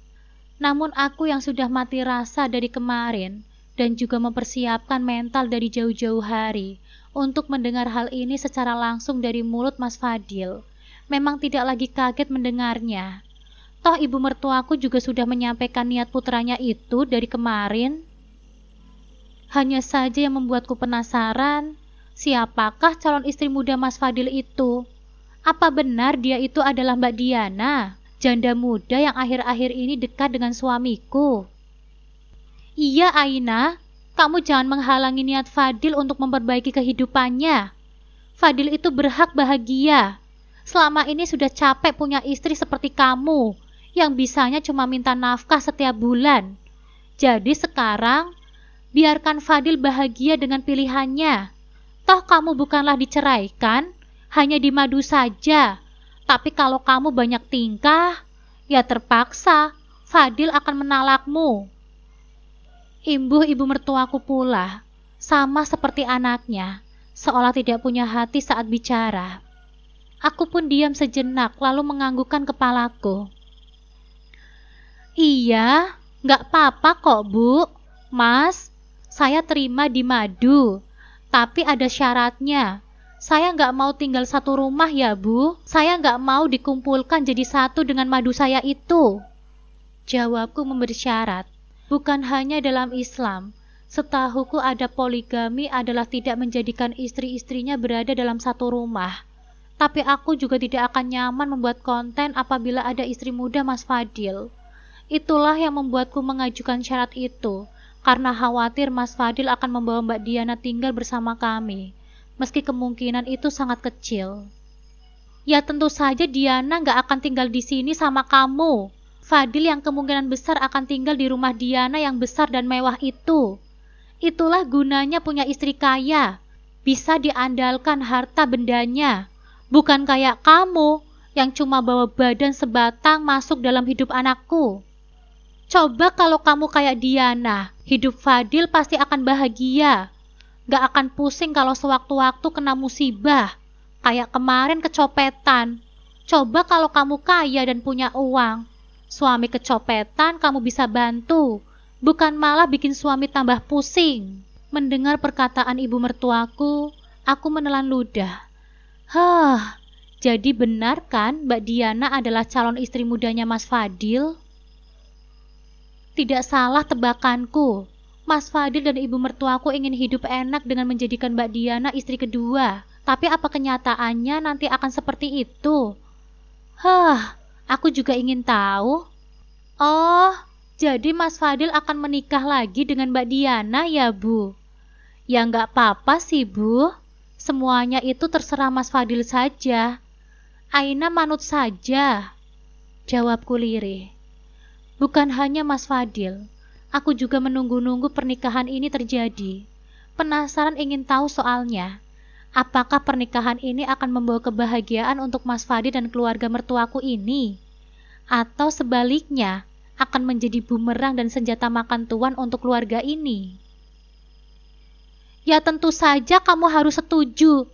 Namun aku yang sudah mati rasa dari kemarin, dan juga mempersiapkan mental dari jauh-jauh hari, untuk mendengar hal ini secara langsung dari mulut Mas Fadil, memang tidak lagi kaget mendengarnya. Toh ibu mertuaku juga sudah menyampaikan niat putranya itu dari kemarin. Hanya saja yang membuatku penasaran, siapakah calon istri muda Mas Fadil itu? Apa benar dia itu adalah Mbak Diana, janda muda yang akhir-akhir ini dekat dengan suamiku? Iya Aina, kamu jangan menghalangi niat Fadil untuk memperbaiki kehidupannya. Fadil itu berhak bahagia. Selama ini sudah capek punya istri seperti kamu, yang bisanya cuma minta nafkah setiap bulan. Jadi sekarang, biarkan Fadil bahagia dengan pilihannya. Toh kamu bukanlah diceraikan, hanya dimadu saja. Tapi kalau kamu banyak tingkah, ya terpaksa Fadil akan menalakmu. Imbuh ibu mertuaku pula, sama seperti anaknya, seolah tidak punya hati saat bicara. Aku pun diam sejenak lalu menganggukkan kepalaku. Iya, gak apa-apa kok Bu, Mas. Saya terima di madu, tapi ada syaratnya. Saya nggak mau tinggal satu rumah ya Bu. Saya nggak mau dikumpulkan jadi satu dengan madu saya itu. Jawabku memberi syarat. Bukan hanya dalam Islam, setahuku ada poligami adalah tidak menjadikan istri-istrinya berada dalam satu rumah. Tapi aku juga tidak akan nyaman membuat konten apabila ada istri muda Mas Fadil. Itulah yang membuatku mengajukan syarat itu. Karena khawatir Mas Fadil akan membawa Mbak Diana tinggal bersama kami, meski kemungkinan itu sangat kecil. Ya tentu saja Diana gak akan tinggal di sini sama kamu. Fadil yang kemungkinan besar akan tinggal di rumah Diana yang besar dan mewah itu. Itulah gunanya punya istri kaya, bisa diandalkan harta bendanya. Bukan kayak kamu, yang cuma bawa badan sebatang masuk dalam hidup anakku. Coba kalau kamu kayak Diana, hidup Fadil pasti akan bahagia. Gak akan pusing kalau sewaktu-waktu kena musibah. Kayak kemarin kecopetan. Coba kalau kamu kaya dan punya uang. Suami kecopetan kamu bisa bantu. Bukan malah bikin suami tambah pusing. Mendengar perkataan ibu mertuaku, aku menelan ludah. Jadi benar kan Mbak Diana adalah calon istri mudanya Mas Fadil? Tidak salah tebakanku. Mas Fadil dan ibu mertuaku ingin hidup enak dengan menjadikan Mbak Diana istri kedua. Tapi apa kenyataannya nanti akan seperti itu? Aku juga ingin tahu. Oh, jadi Mas Fadil akan menikah lagi dengan Mbak Diana ya, Bu? Ya nggak apa-apa sih, Bu. Semuanya itu terserah Mas Fadil saja. Aina manut saja, jawabku lirih. Bukan hanya Mas Fadil, aku juga menunggu-nunggu pernikahan ini terjadi. Penasaran ingin tahu soalnya. Apakah pernikahan ini akan membawa kebahagiaan untuk Mas Fadil dan keluarga mertuaku ini? Atau sebaliknya, akan menjadi bumerang dan senjata makan tuan untuk keluarga ini? Ya tentu saja kamu harus setuju.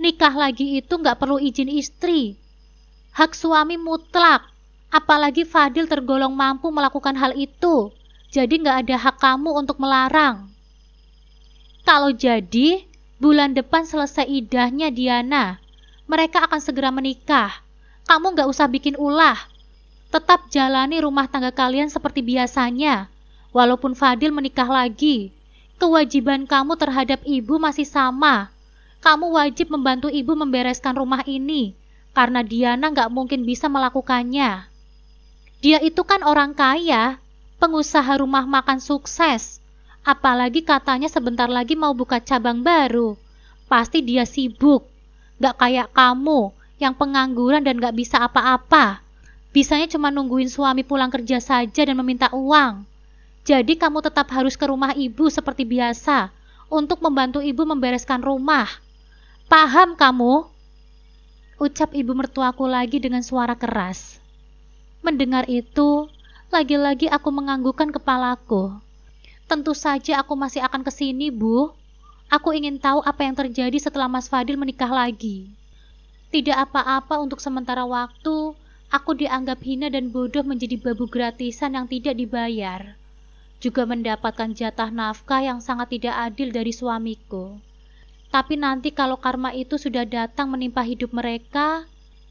Nikah lagi itu nggak perlu izin istri. Hak suami mutlak. Apalagi Fadil tergolong mampu melakukan hal itu. Jadi nggak ada hak kamu untuk melarang. Kalau jadi, bulan depan selesai idahnya Diana. Mereka akan segera menikah. Kamu nggak usah bikin ulah. Tetap jalani rumah tangga kalian seperti biasanya. Walaupun Fadil menikah lagi, kewajiban kamu terhadap ibu masih sama. Kamu wajib membantu ibu membereskan rumah ini, karena Diana nggak mungkin bisa melakukannya. Dia itu kan orang kaya, pengusaha rumah makan sukses. Apalagi katanya sebentar lagi mau buka cabang baru. Pasti dia sibuk. Nggak kayak kamu, yang pengangguran dan nggak bisa apa-apa. Bisanya cuma nungguin suami pulang kerja saja dan meminta uang. Jadi kamu tetap harus ke rumah ibu seperti biasa, untuk membantu ibu membereskan rumah. Paham kamu? Ucap ibu mertuaku lagi dengan suara keras. Mendengar itu, lagi-lagi aku menganggukkan kepalaku. Tentu saja aku masih akan ke sini, Bu. Aku ingin tahu apa yang terjadi setelah Mas Fadil menikah lagi. Tidak apa-apa untuk sementara waktu, aku dianggap hina dan bodoh menjadi babu gratisan yang tidak dibayar. Juga mendapatkan jatah nafkah yang sangat tidak adil dari suamiku. Tapi nanti kalau karma itu sudah datang menimpa hidup mereka,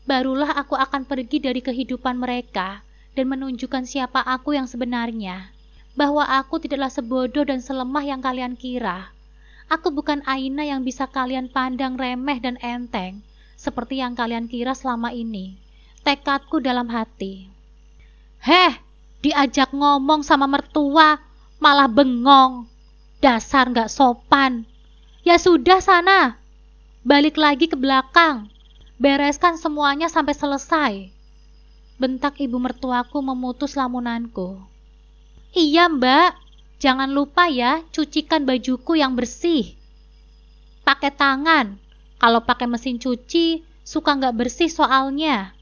barulah aku akan pergi dari kehidupan mereka dan menunjukkan siapa aku yang sebenarnya. Bahwa aku tidaklah sebodoh dan selemah yang kalian kira. Aku bukan Aina yang bisa kalian pandang remeh dan enteng, seperti yang kalian kira selama ini. Tekadku dalam hati. Heh, diajak ngomong sama mertua, malah bengong. Dasar gak sopan. Ya sudah sana, balik lagi ke belakang. Bereskan semuanya sampai selesai. Bentak ibu mertuaku memutus lamunanku. Iya Mbak, jangan lupa ya cucikan bajuku yang bersih. Pakai tangan, kalau pakai mesin cuci suka gak bersih soalnya.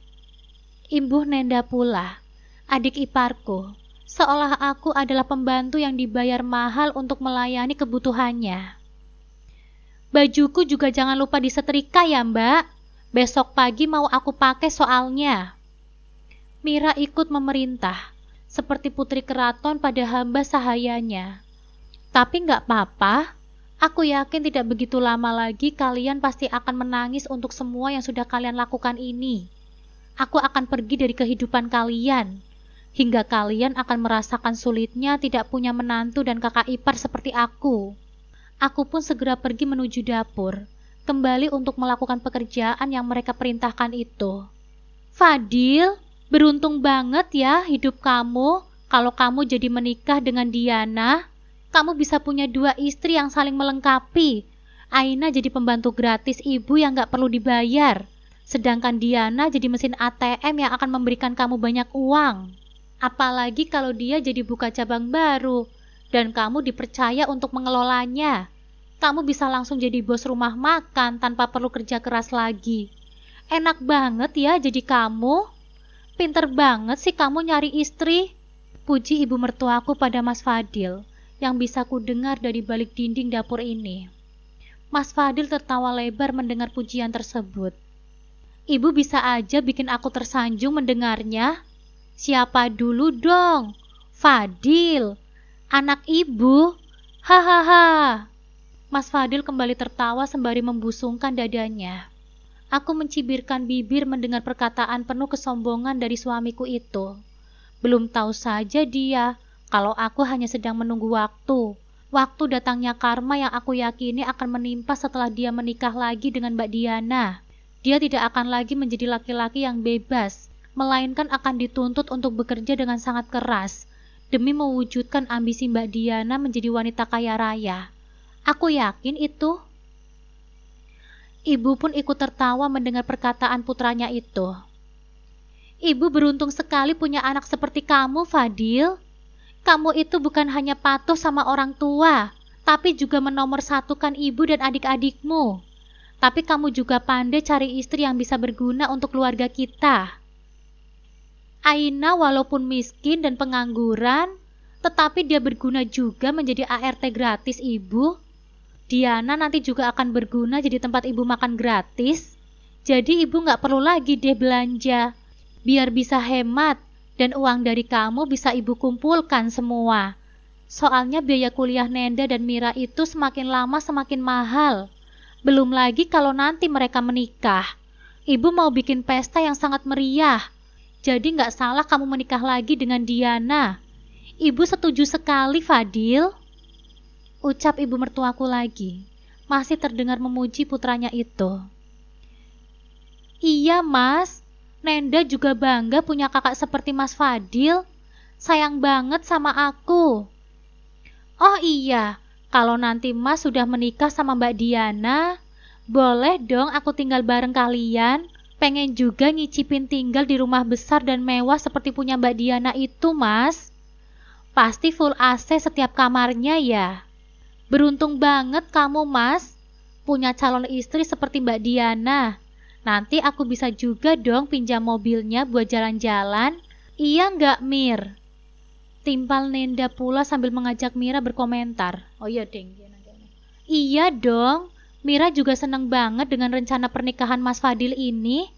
Ibu Nenda pula, adik iparku, seolah aku adalah pembantu yang dibayar mahal untuk melayani kebutuhannya. Bajuku juga jangan lupa disetrika ya Mbak. Besok pagi mau aku pakai soalnya. Mira ikut memerintah, seperti putri keraton pada hamba sahayanya. Tapi nggak apa-apa, aku yakin tidak begitu lama lagi kalian pasti akan menangis untuk semua yang sudah kalian lakukan ini. Aku akan pergi dari kehidupan kalian, hingga kalian akan merasakan sulitnya tidak punya menantu dan kakak ipar seperti aku. Aku pun segera pergi menuju dapur, kembali untuk melakukan pekerjaan yang mereka perintahkan itu. Fadil, beruntung banget ya hidup kamu. Kalau kamu jadi menikah dengan Diana, kamu bisa punya 2 istri yang saling melengkapi. Aina jadi pembantu gratis ibu yang gak perlu dibayar. Sedangkan Diana jadi mesin ATM yang akan memberikan kamu banyak uang. Apalagi kalau dia jadi buka cabang baru, dan kamu dipercaya untuk mengelolanya. Kamu bisa langsung jadi bos rumah makan tanpa perlu kerja keras lagi. Enak banget ya jadi kamu. Pinter banget sih kamu nyari istri. Puji ibu mertuaku pada Mas Fadil, yang bisa ku dengar dari balik dinding dapur ini. Mas Fadil tertawa lebar mendengar pujian tersebut. Ibu bisa aja bikin aku tersanjung mendengarnya. Siapa dulu dong? Fadil, anak ibu. Hahaha. Mas Fadil kembali tertawa sembari membusungkan dadanya. Aku mencibirkan bibir mendengar perkataan penuh kesombongan dari suamiku itu. Belum tahu saja dia kalau aku hanya sedang menunggu waktu. Waktu datangnya karma yang aku yakini akan menimpa setelah dia menikah lagi dengan Mbak Diana. Dia tidak akan lagi menjadi laki-laki yang bebas, melainkan akan dituntut untuk bekerja dengan sangat keras demi mewujudkan ambisi Mbak Diana menjadi wanita kaya raya. Aku yakin itu. Ibu pun ikut tertawa mendengar perkataan putranya itu. Ibu beruntung sekali punya anak seperti kamu, Fadil. Kamu itu bukan hanya patuh sama orang tua, tapi juga menomorsatukan ibu dan adik-adikmu. Tapi kamu juga pandai cari istri yang bisa berguna untuk keluarga kita. Aina walaupun miskin dan pengangguran, tetapi dia berguna juga menjadi ART gratis ibu. Diana nanti juga akan berguna jadi tempat ibu makan gratis. Jadi ibu gak perlu lagi deh belanja. Biar bisa hemat dan uang dari kamu bisa ibu kumpulkan semua. Soalnya biaya kuliah Nenda dan Mira itu semakin lama semakin mahal. Belum lagi kalau nanti mereka menikah. Ibu mau bikin pesta yang sangat meriah. Jadi gak salah kamu menikah lagi dengan Diana. Ibu setuju sekali, Fadil. Ucap ibu mertuaku lagi, masih terdengar memuji putranya itu. Iya, Mas. Nenda juga bangga punya kakak seperti Mas Fadil. Sayang banget sama aku. Oh iya, kalau nanti Mas sudah menikah sama Mbak Diana, boleh dong aku tinggal bareng kalian. Pengen juga ngicipin tinggal di rumah besar dan mewah seperti punya Mbak Diana itu, Mas. Pasti full AC setiap kamarnya ya. Beruntung banget kamu, Mas, punya calon istri seperti Mbak Diana. Nanti aku bisa juga dong pinjam mobilnya buat jalan-jalan. Iya nggak, Mir? Timpal Nenda pula sambil mengajak Mira berkomentar. Oh iya, Deng. Iya dong, Mira juga seneng banget dengan rencana pernikahan Mas Fadil ini.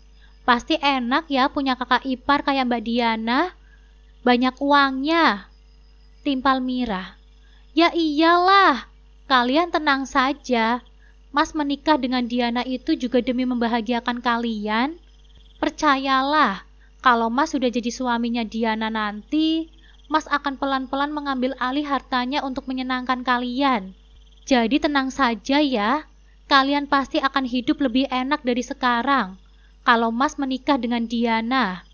Pasti enak ya punya kakak ipar kayak Mbak Diana. Banyak uangnya. Timpal Mira. Ya iyalah. Kalian tenang saja, Mas menikah dengan Diana itu juga demi membahagiakan kalian. Percayalah, kalau Mas sudah jadi suaminya Diana nanti, Mas akan pelan-pelan mengambil alih hartanya untuk menyenangkan kalian. Jadi tenang saja ya, kalian pasti akan hidup lebih enak dari sekarang, kalau Mas menikah dengan Diana.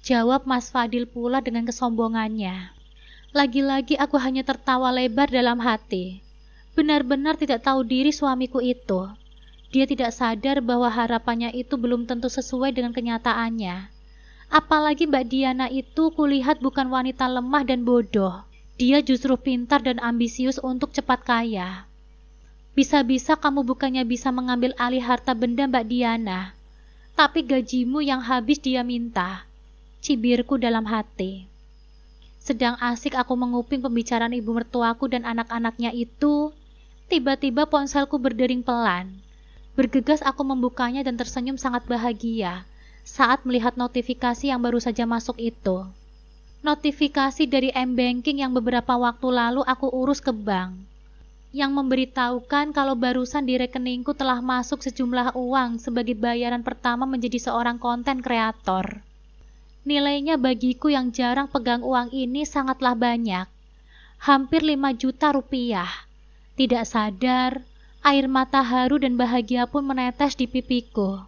Jawab Mas Fadil pula dengan kesombongannya. Lagi-lagi aku hanya tertawa lebar dalam hati. Benar-benar tidak tahu diri suamiku itu. Dia tidak sadar bahwa harapannya itu belum tentu sesuai dengan kenyataannya. Apalagi Mbak Diana itu kulihat bukan wanita lemah dan bodoh. Dia justru pintar dan ambisius untuk cepat kaya. Bisa-bisa kamu bukannya bisa mengambil alih harta benda Mbak Diana, tapi gajimu yang habis dia minta. Cibirku dalam hati. Sedang asik aku menguping pembicaraan ibu mertuaku dan anak-anaknya itu, tiba-tiba ponselku berdering pelan. Bergegas aku membukanya dan tersenyum sangat bahagia saat melihat notifikasi yang baru saja masuk itu. Notifikasi dari M-Banking yang beberapa waktu lalu aku urus ke bank, yang memberitahukan kalau barusan di rekeningku telah masuk sejumlah uang sebagai bayaran pertama menjadi seorang konten kreator. Nilainya bagiku yang jarang pegang uang ini sangatlah banyak, hampir 5 juta rupiah. Tidak sadar, air mata haru dan bahagia pun menetes di pipiku.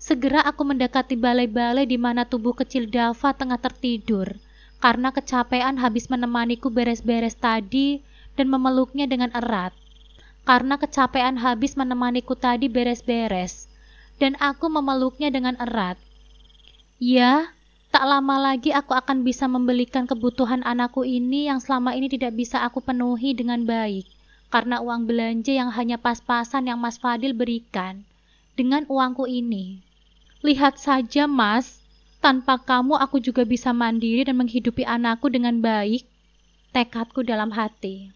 Segera aku mendekati balai-balai di mana tubuh kecil Dava tengah tertidur, karena kecapean habis menemaniku beres-beres tadi dan memeluknya dengan erat. Karena kecapean habis menemaniku tadi beres-beres, dan aku memeluknya dengan erat. Ya, tak lama lagi aku akan bisa membelikan kebutuhan anakku ini yang selama ini tidak bisa aku penuhi dengan baik. Karena uang belanja yang hanya pas-pasan yang Mas Fadil berikan. Dengan uangku ini. Lihat saja, Mas, tanpa kamu aku juga bisa mandiri dan menghidupi anakku dengan baik. Tekadku dalam hati.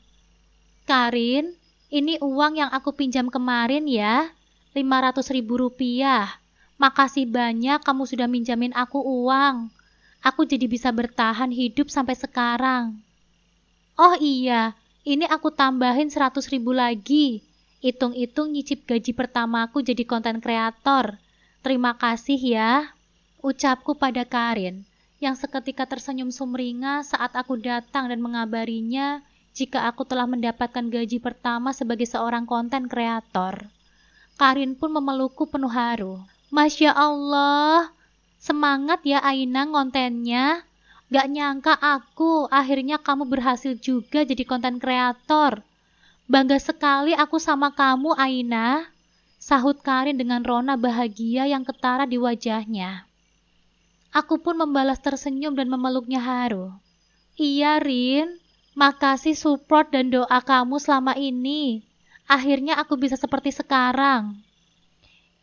Karin, ini uang yang aku pinjam kemarin ya, 500.000 rupiah. Makasih banyak kamu sudah minjamin aku uang. Aku jadi bisa bertahan hidup sampai sekarang. Oh iya, ini aku tambahin 100.000 lagi. Hitung-hitung nyicip gaji pertamaku jadi konten kreator. Terima kasih ya. Ucapku pada Karin, yang seketika tersenyum sumringah saat aku datang dan mengabarinya jika aku telah mendapatkan gaji pertama sebagai seorang konten kreator. Karin pun memelukku penuh haru. Masya Allah, semangat ya Aina ngontennya. Gak nyangka akhirnya kamu berhasil juga jadi konten kreator. Bangga sekali aku sama kamu, Aina, sahut Karin dengan rona bahagia yang ketara di wajahnya. Aku pun membalas tersenyum dan memeluknya haru. Iya, Rin, makasih support dan doa kamu selama ini. Akhirnya aku bisa seperti sekarang.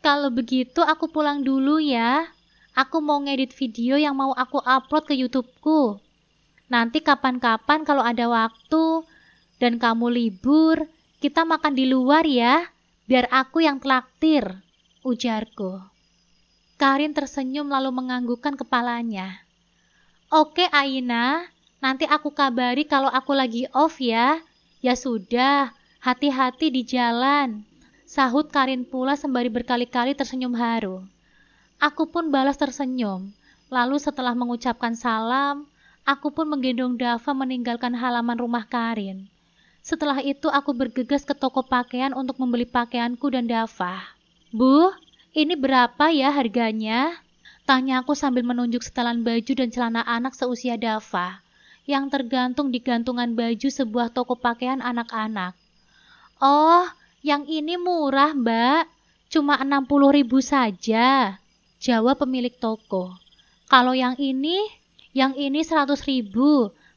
Kalau begitu aku pulang dulu ya. Aku mau ngedit video yang mau aku upload ke YouTubeku. Nanti kapan-kapan kalau ada waktu dan kamu libur, kita makan di luar ya, biar aku yang traktir, ujarku. Karin tersenyum lalu menganggukkan kepalanya. Oke Aina, nanti aku kabari kalau aku lagi off ya. Ya sudah, hati-hati di jalan, sahut Karin pula sembari berkali-kali tersenyum haru. Aku pun balas tersenyum. Lalu setelah mengucapkan salam, aku pun menggendong Dava meninggalkan halaman rumah Karin. Setelah itu aku bergegas ke toko pakaian untuk membeli pakaianku dan Dava. Bu, ini berapa ya harganya? Tanya aku sambil menunjuk setelan baju dan celana anak seusia Dava, yang tergantung di gantungan baju sebuah toko pakaian anak-anak. Oh, yang ini murah mbak, cuma 60.000 saja, jawab pemilik toko. Kalau yang ini 100.000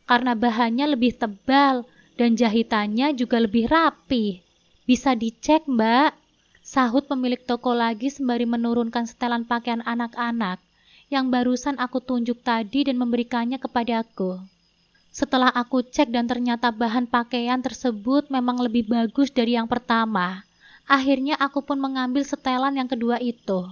karena bahannya lebih tebal dan jahitannya juga lebih rapi. Bisa dicek mbak, sahut pemilik toko lagi sembari menurunkan setelan pakaian anak-anak yang barusan aku tunjuk tadi dan memberikannya kepadaku. Setelah aku cek dan ternyata bahan pakaian tersebut memang lebih bagus dari yang pertama, akhirnya aku pun mengambil setelan yang kedua itu.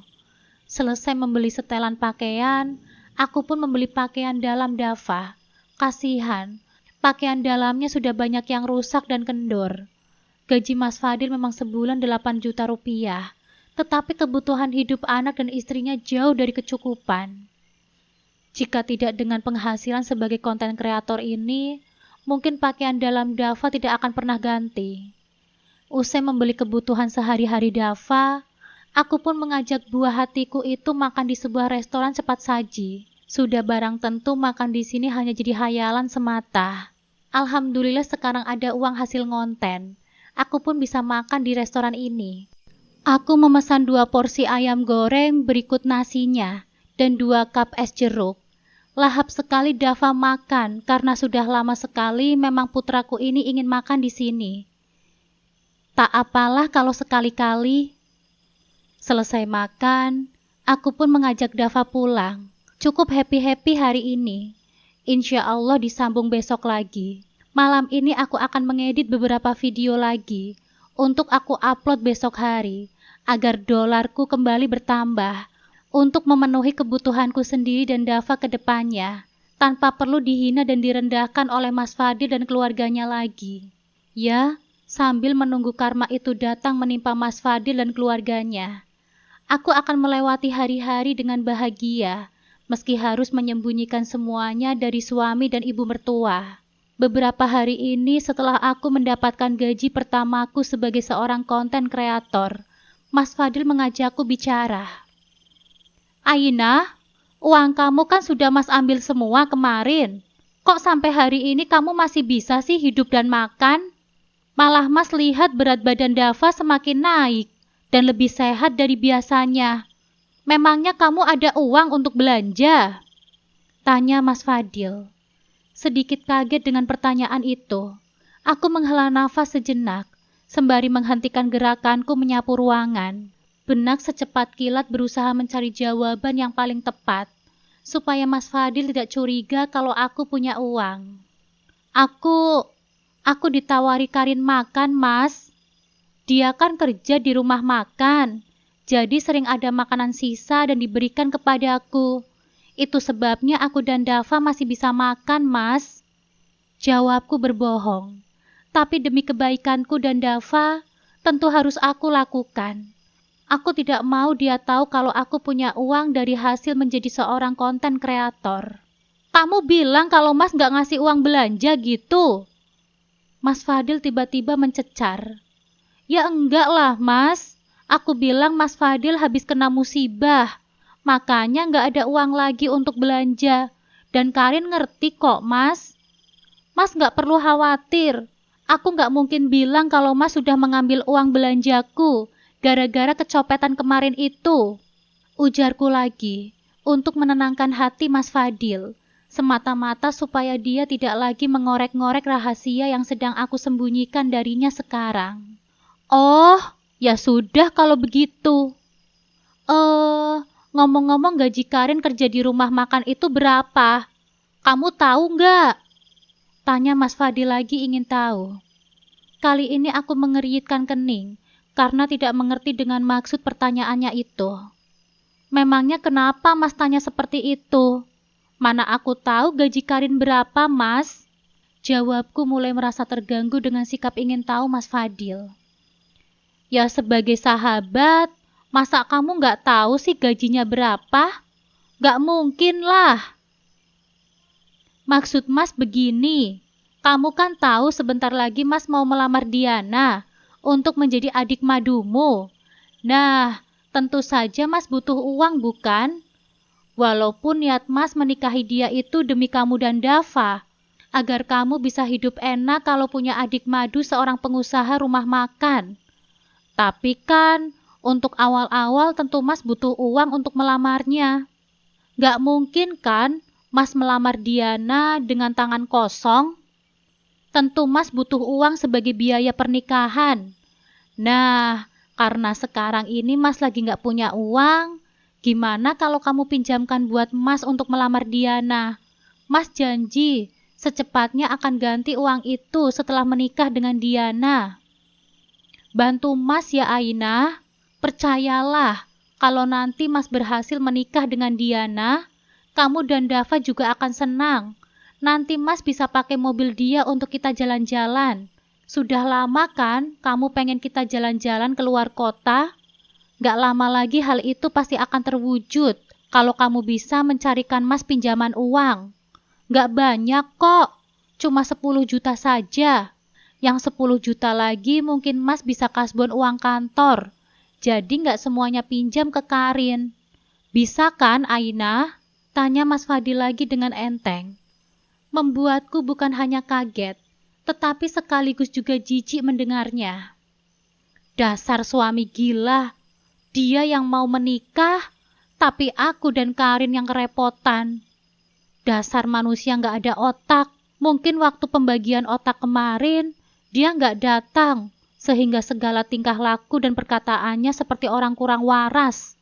Selesai membeli setelan pakaian, aku pun membeli pakaian dalam Dava. Kasihan, pakaian dalamnya sudah banyak yang rusak dan kendor. Gaji Mas Fadil memang sebulan 8 juta rupiah, tetapi kebutuhan hidup anak dan istrinya jauh dari kecukupan. Jika tidak dengan penghasilan sebagai konten kreator ini, mungkin pakaian dalam Dava tidak akan pernah ganti. Usai membeli kebutuhan sehari-hari Dava, aku pun mengajak buah hatiku itu makan di sebuah restoran cepat saji. Sudah barang tentu makan di sini hanya jadi hayalan semata. Alhamdulillah sekarang ada uang hasil ngonten. Aku pun bisa makan di restoran ini. Aku memesan 2 porsi ayam goreng berikut nasinya dan 2 cup es jeruk. Lahap sekali Dava makan karena sudah lama sekali memang putraku ini ingin makan di sini. Tak apalah kalau sekali-kali. Selesai makan, aku pun mengajak Dava pulang. Cukup happy-happy hari ini. Insya Allah disambung besok lagi. Malam ini aku akan mengedit beberapa video lagi untuk aku upload besok hari, agar dolarku kembali bertambah untuk memenuhi kebutuhanku sendiri dan Dava ke depannya, tanpa perlu dihina dan direndahkan oleh Mas Fadil dan keluarganya lagi. Ya, sambil menunggu karma itu datang menimpa Mas Fadil dan keluarganya. Aku akan melewati hari-hari dengan bahagia, meski harus menyembunyikan semuanya dari suami dan ibu mertua. Beberapa hari ini setelah aku mendapatkan gaji pertamaku sebagai seorang konten kreator, Mas Fadil mengajakku bicara. Aina, uang kamu kan sudah Mas ambil semua kemarin. Kok sampai hari ini kamu masih bisa sih hidup dan makan? Malah Mas lihat berat badan Dava semakin naik dan lebih sehat dari biasanya. Memangnya kamu ada uang untuk belanja? Tanya Mas Fadil. Sedikit kaget dengan pertanyaan itu. Aku menghela nafas sejenak, sembari menghentikan gerakanku menyapu ruangan. Benak secepat kilat berusaha mencari jawaban yang paling tepat, supaya Mas Fadil tidak curiga kalau aku punya uang. Aku ditawari Karin makan, Mas. Dia kan kerja di rumah makan, jadi sering ada makanan sisa dan diberikan kepadaku. Itu sebabnya aku dan Dava masih bisa makan, Mas. Jawabku berbohong. Tapi demi kebaikanku dan Dava, tentu harus aku lakukan. Aku tidak mau dia tahu kalau aku punya uang dari hasil menjadi seorang konten kreator. Kamu bilang kalau Mas nggak ngasih uang belanja gitu? Mas Fadil tiba-tiba mencecar. Ya enggak lah, Mas. Aku bilang Mas Fadil habis kena musibah. Makanya nggak ada uang lagi untuk belanja. Dan Karin ngerti kok, Mas. Mas nggak perlu khawatir. Aku nggak mungkin bilang kalau Mas sudah mengambil uang belanjaku gara-gara kecopetan kemarin itu. Ujarku lagi, untuk menenangkan hati Mas Fadil, semata-mata supaya dia tidak lagi mengorek-ngorek rahasia yang sedang aku sembunyikan darinya sekarang. Oh, ya sudah kalau begitu. Ngomong-ngomong gaji Karin kerja di rumah makan itu berapa? Kamu tahu nggak? Tanya Mas Fadil lagi ingin tahu. Kali ini aku mengeriyitkan kening, karena tidak mengerti dengan maksud pertanyaannya itu. Memangnya kenapa Mas tanya seperti itu? Mana aku tahu gaji Karin berapa, Mas? Jawabku mulai merasa terganggu dengan sikap ingin tahu Mas Fadil. Ya sebagai sahabat, masa kamu nggak tahu sih gajinya berapa? Nggak mungkin lah. Maksud Mas begini, kamu kan tahu sebentar lagi Mas mau melamar Diana untuk menjadi adik madumu. Nah, tentu saja Mas butuh uang bukan? Walaupun niat Mas menikahi dia itu demi kamu dan Dava, agar kamu bisa hidup enak kalau punya adik madu seorang pengusaha rumah makan. Tapi kan, untuk awal-awal tentu Mas butuh uang untuk melamarnya. Gak mungkin kan Mas melamar Diana dengan tangan kosong? Tentu Mas butuh uang sebagai biaya pernikahan. Nah, karena sekarang ini Mas lagi gak punya uang, gimana kalau kamu pinjamkan buat Mas untuk melamar Diana? Mas janji secepatnya akan ganti uang itu setelah menikah dengan Diana. Bantu Mas ya Aina, percayalah kalau nanti Mas berhasil menikah dengan Diana, kamu dan Dava juga akan senang. Nanti Mas bisa pakai mobil dia untuk kita jalan-jalan. Sudah lama kan kamu pengen kita jalan-jalan ke luar kota? Gak lama lagi hal itu pasti akan terwujud kalau kamu bisa mencarikan Mas pinjaman uang. Gak banyak kok, cuma 10 juta saja. Yang 10 juta lagi mungkin Mas bisa kasbon uang kantor. Jadi nggak semuanya pinjam ke Karin. Bisa kan Aina? Tanya Mas Fadil lagi dengan enteng. Membuatku bukan hanya kaget, tetapi sekaligus juga jijik mendengarnya. Dasar suami gila. Dia yang mau menikah, tapi aku dan Karin yang kerepotan. Dasar manusia nggak ada otak. Mungkin waktu pembagian otak kemarin, dia nggak datang, sehingga segala tingkah laku dan perkataannya seperti orang kurang waras.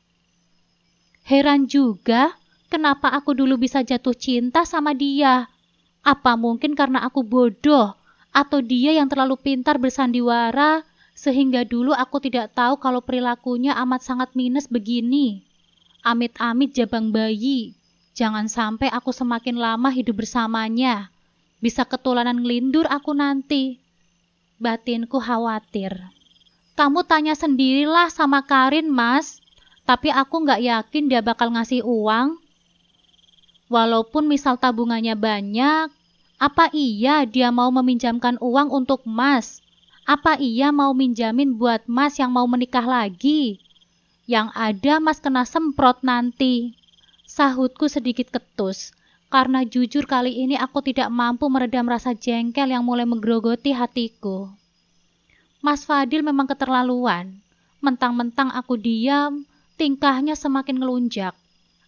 Heran juga, kenapa aku dulu bisa jatuh cinta sama dia. Apa mungkin karena aku bodoh, atau dia yang terlalu pintar bersandiwara, sehingga dulu aku tidak tahu kalau perilakunya amat sangat minus begini. Amit-amit jabang bayi, jangan sampai aku semakin lama hidup bersamanya. Bisa ketulanan ngelindur aku nanti. Batinku khawatir. Kamu tanya sendirilah sama Karin, Mas. Tapi aku nggak yakin dia bakal ngasih uang. Walaupun misal tabungannya banyak, apa iya dia mau meminjamkan uang untuk Mas? Apa iya mau minjamin buat Mas yang mau menikah lagi? Yang ada Mas kena semprot nanti. Sahutku sedikit ketus, karena jujur kali ini aku tidak mampu meredam rasa jengkel yang mulai menggerogoti hatiku. Mas Fadil memang keterlaluan. Mentang-mentang aku diam, tingkahnya semakin ngelunjak.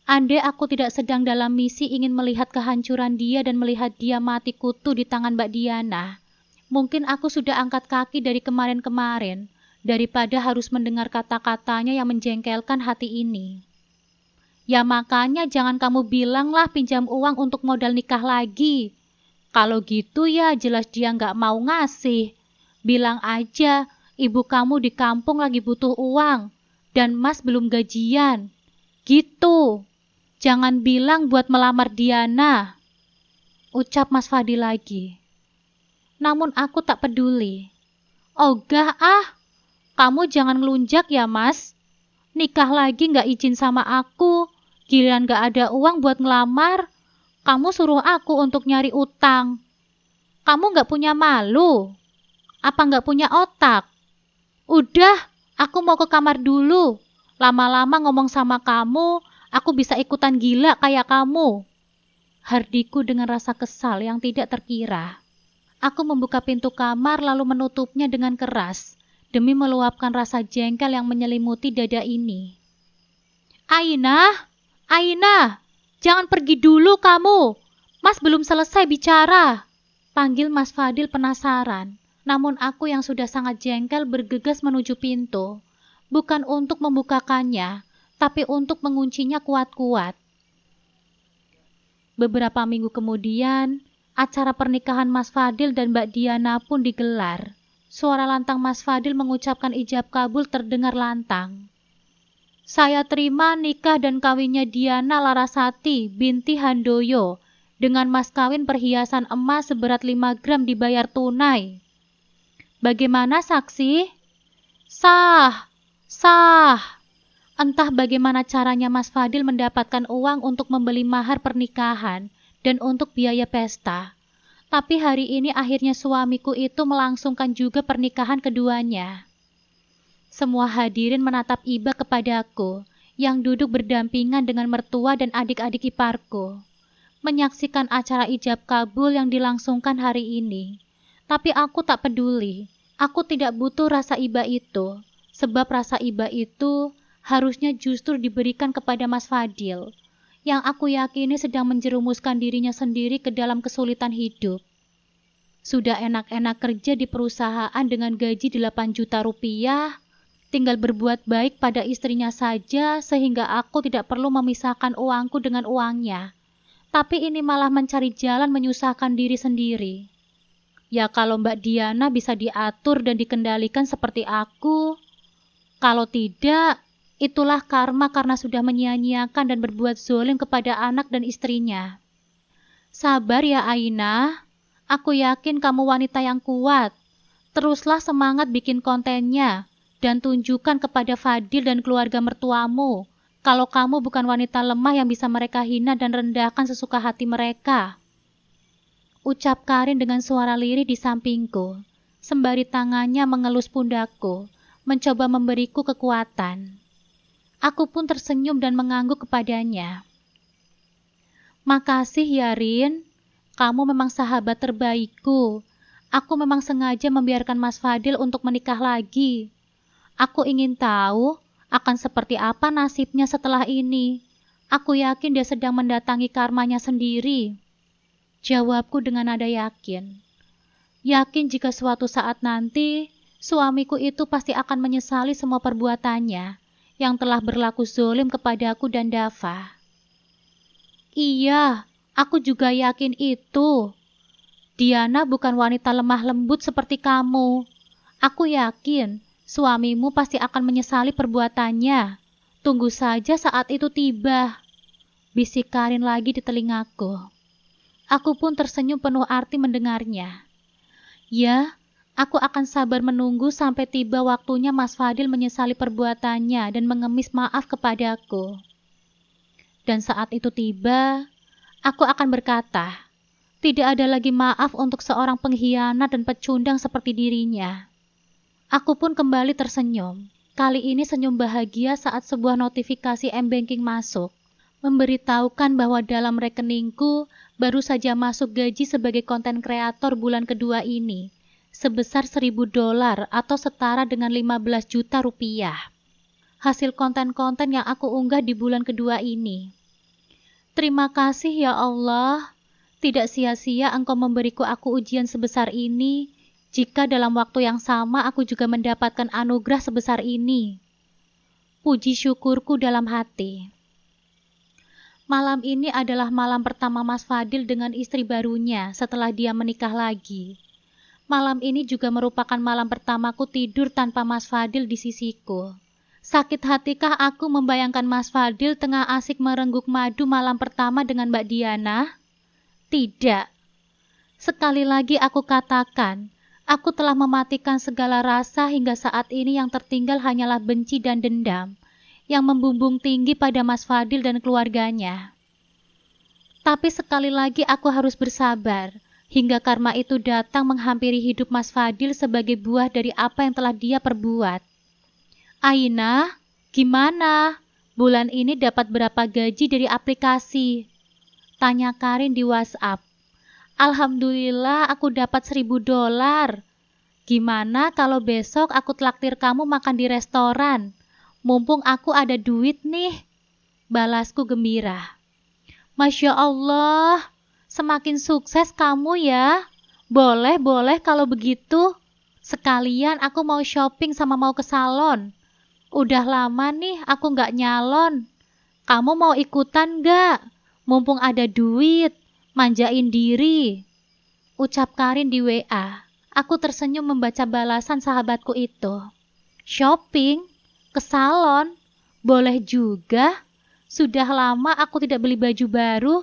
Andai aku tidak sedang dalam misi ingin melihat kehancuran dia dan melihat dia mati kutu di tangan Mbak Diana, mungkin aku sudah angkat kaki dari kemarin-kemarin, daripada harus mendengar kata-katanya yang menjengkelkan hati ini. Ya makanya jangan kamu bilanglah pinjam uang untuk modal nikah lagi. Kalau gitu ya jelas dia nggak mau ngasih. Bilang aja, ibu kamu di kampung lagi butuh uang, dan Mas belum gajian. Gitu. Jangan bilang buat melamar Diana. Ucap Mas Fadil lagi. Namun aku tak peduli. Ogah kamu jangan ngelunjak ya Mas. Nikah lagi nggak izin sama aku. Giliran gak ada uang buat ngelamar, kamu suruh aku untuk nyari utang. Kamu gak punya malu? Apa gak punya otak? Udah, aku mau ke kamar dulu. Lama-lama ngomong sama kamu, aku bisa ikutan gila kayak kamu. Hardiku dengan rasa kesal yang tidak terkira. Aku membuka pintu kamar lalu menutupnya dengan keras, demi meluapkan rasa jengkel yang menyelimuti dada ini. Aina, Aina, jangan pergi dulu kamu. Mas belum selesai bicara. Panggil Mas Fadil penasaran, namun aku yang sudah sangat jengkel bergegas menuju pintu, bukan untuk membukakannya, tapi untuk menguncinya kuat-kuat. Beberapa minggu kemudian, acara pernikahan Mas Fadil dan Mbak Diana pun digelar. Suara lantang Mas Fadil mengucapkan ijab kabul terdengar lantang. Saya terima nikah dan kawinnya Diana Larasati binti Handoyo dengan mas kawin perhiasan emas seberat 5 gram dibayar tunai. Bagaimana saksi? Sah, sah. Entah bagaimana caranya Mas Fadil mendapatkan uang untuk membeli mahar pernikahan dan untuk biaya pesta. Tapi hari ini akhirnya suamiku itu melangsungkan juga pernikahan keduanya. Semua hadirin menatap iba kepadaku yang duduk berdampingan dengan mertua dan adik-adik iparku, menyaksikan acara ijab kabul yang dilangsungkan hari ini. Tapi aku tak peduli, aku tidak butuh rasa iba itu, sebab rasa iba itu harusnya justru diberikan kepada Mas Fadil, yang aku yakini sedang menjerumuskan dirinya sendiri ke dalam kesulitan hidup. Sudah enak-enak kerja di perusahaan dengan gaji 8 juta rupiah, tinggal berbuat baik pada istrinya saja sehingga aku tidak perlu memisahkan uangku dengan uangnya. Tapi ini malah mencari jalan menyusahkan diri sendiri. Ya kalau Mbak Diana bisa diatur dan dikendalikan seperti aku. Kalau tidak, itulah karma karena sudah menyia-nyiakan dan berbuat zalim kepada anak dan istrinya. Sabar ya Aina, aku yakin kamu wanita yang kuat. Teruslah semangat bikin kontennya dan tunjukkan kepada Fadil dan keluarga mertuamu kalau kamu bukan wanita lemah yang bisa mereka hina dan rendahkan sesuka hati mereka. Ucap Karin dengan suara lirih di sampingku, sembari tangannya mengelus pundakku, mencoba memberiku kekuatan. Aku pun tersenyum dan mengangguk kepadanya. Makasih ya Rin, kamu memang sahabat terbaikku. Aku memang sengaja membiarkan Mas Fadil untuk menikah lagi. Aku ingin tahu akan seperti apa nasibnya setelah ini. Aku yakin dia sedang mendatangi karmanya sendiri. Jawabku dengan nada yakin. Yakin jika suatu saat nanti, suamiku itu pasti akan menyesali semua perbuatannya yang telah berlaku zalim kepadaku dan Dava. Iya, aku juga yakin itu. Diana bukan wanita lemah lembut seperti kamu. Aku yakin suamimu pasti akan menyesali perbuatannya. Tunggu saja saat itu tiba. Bisik Karin lagi di telingaku. Aku pun tersenyum penuh arti mendengarnya. Ya, aku akan sabar menunggu sampai tiba waktunya Mas Fadil menyesali perbuatannya dan mengemis maaf kepadaku. Dan saat itu tiba, aku akan berkata, tidak ada lagi maaf untuk seorang pengkhianat dan pecundang seperti dirinya. Aku pun kembali tersenyum. Kali ini senyum bahagia saat sebuah notifikasi M-Banking masuk, memberitahukan bahwa dalam rekeningku baru saja masuk gaji sebagai konten kreator bulan kedua ini, sebesar $1.000 atau setara dengan 15 juta rupiah. Hasil konten-konten yang aku unggah di bulan kedua ini. Terima kasih ya Allah, tidak sia-sia Engkau memberiku aku ujian sebesar ini, jika dalam waktu yang sama aku juga mendapatkan anugerah sebesar ini. Puji syukurku dalam hati. Malam ini adalah malam pertama Mas Fadil dengan istri barunya setelah dia menikah lagi. Malam ini juga merupakan malam pertamaku tidur tanpa Mas Fadil di sisiku. Sakit hatikah aku membayangkan Mas Fadil tengah asik merengguk madu malam pertama dengan Mbak Diana? Tidak. Sekali lagi aku katakan, aku telah mematikan segala rasa hingga saat ini yang tertinggal hanyalah benci dan dendam yang membumbung tinggi pada Mas Fadil dan keluarganya. Tapi sekali lagi aku harus bersabar hingga karma itu datang menghampiri hidup Mas Fadil sebagai buah dari apa yang telah dia perbuat. Aina, gimana? Bulan ini dapat berapa gaji dari aplikasi? Tanya Karin di WhatsApp. Alhamdulillah aku dapat $1.000. Gimana kalau besok aku traktir kamu makan di restoran? Mumpung aku ada duit nih, balasku gembira. Masya Allah, semakin sukses kamu ya. Boleh kalau begitu. Sekalian aku mau shopping sama mau ke salon. Udah lama nih aku nggak nyalon. Kamu mau ikutan nggak? Mumpung ada duit, manjain diri. Ucap Karin di WA. Aku tersenyum membaca balasan sahabatku itu. Shopping? Ke salon? Boleh juga. Sudah lama aku tidak beli baju baru,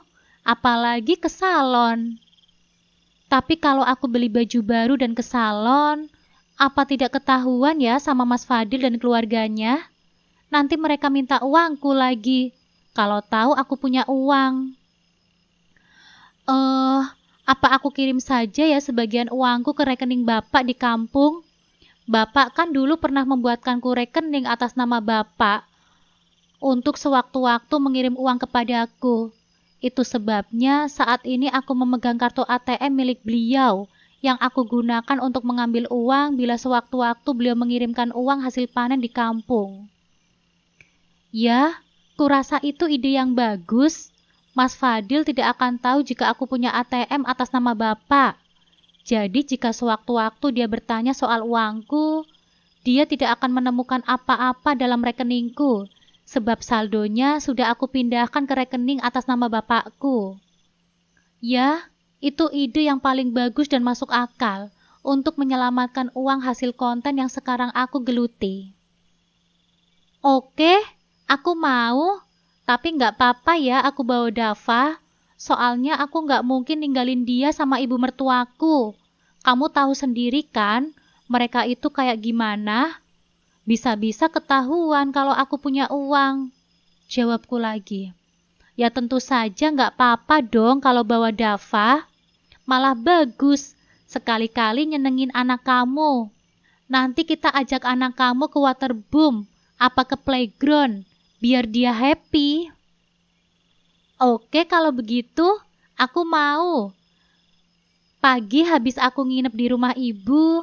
apalagi ke salon. Tapi kalau aku beli baju baru dan ke salon, apa tidak ketahuan ya sama Mas Fadil dan keluarganya? Nanti mereka minta uangku lagi, kalau tahu aku punya uang. Apa aku kirim saja ya sebagian uangku ke rekening Bapak di kampung? Bapak kan dulu pernah membuatkanku rekening atas nama Bapak untuk sewaktu-waktu mengirim uang kepadaku. Itu sebabnya saat ini aku memegang kartu ATM milik beliau yang aku gunakan untuk mengambil uang bila sewaktu-waktu beliau mengirimkan uang hasil panen di kampung. Ya, kurasa itu ide yang bagus. Mas Fadil tidak akan tahu jika aku punya ATM atas nama Bapak. Jadi jika sewaktu-waktu dia bertanya soal uangku, dia tidak akan menemukan apa-apa dalam rekeningku, sebab saldonya sudah aku pindahkan ke rekening atas nama bapakku. Ya, itu ide yang paling bagus dan masuk akal untuk menyelamatkan uang hasil konten yang sekarang aku geluti. Oke, aku mau, tapi nggak apa-apa ya aku bawa Dava. Soalnya aku nggak mungkin ninggalin dia sama ibu mertuaku. Kamu tahu sendiri kan, mereka itu kayak gimana? Bisa-bisa ketahuan kalau aku punya uang. Jawabku lagi. Ya tentu saja nggak apa-apa dong kalau bawa Dava. Malah bagus, sekali-kali nyenengin anak kamu. Nanti kita ajak anak kamu ke waterboom, apa ke playground, biar dia happy. Oke kalau begitu, aku mau. Pagi habis aku nginep di rumah ibu,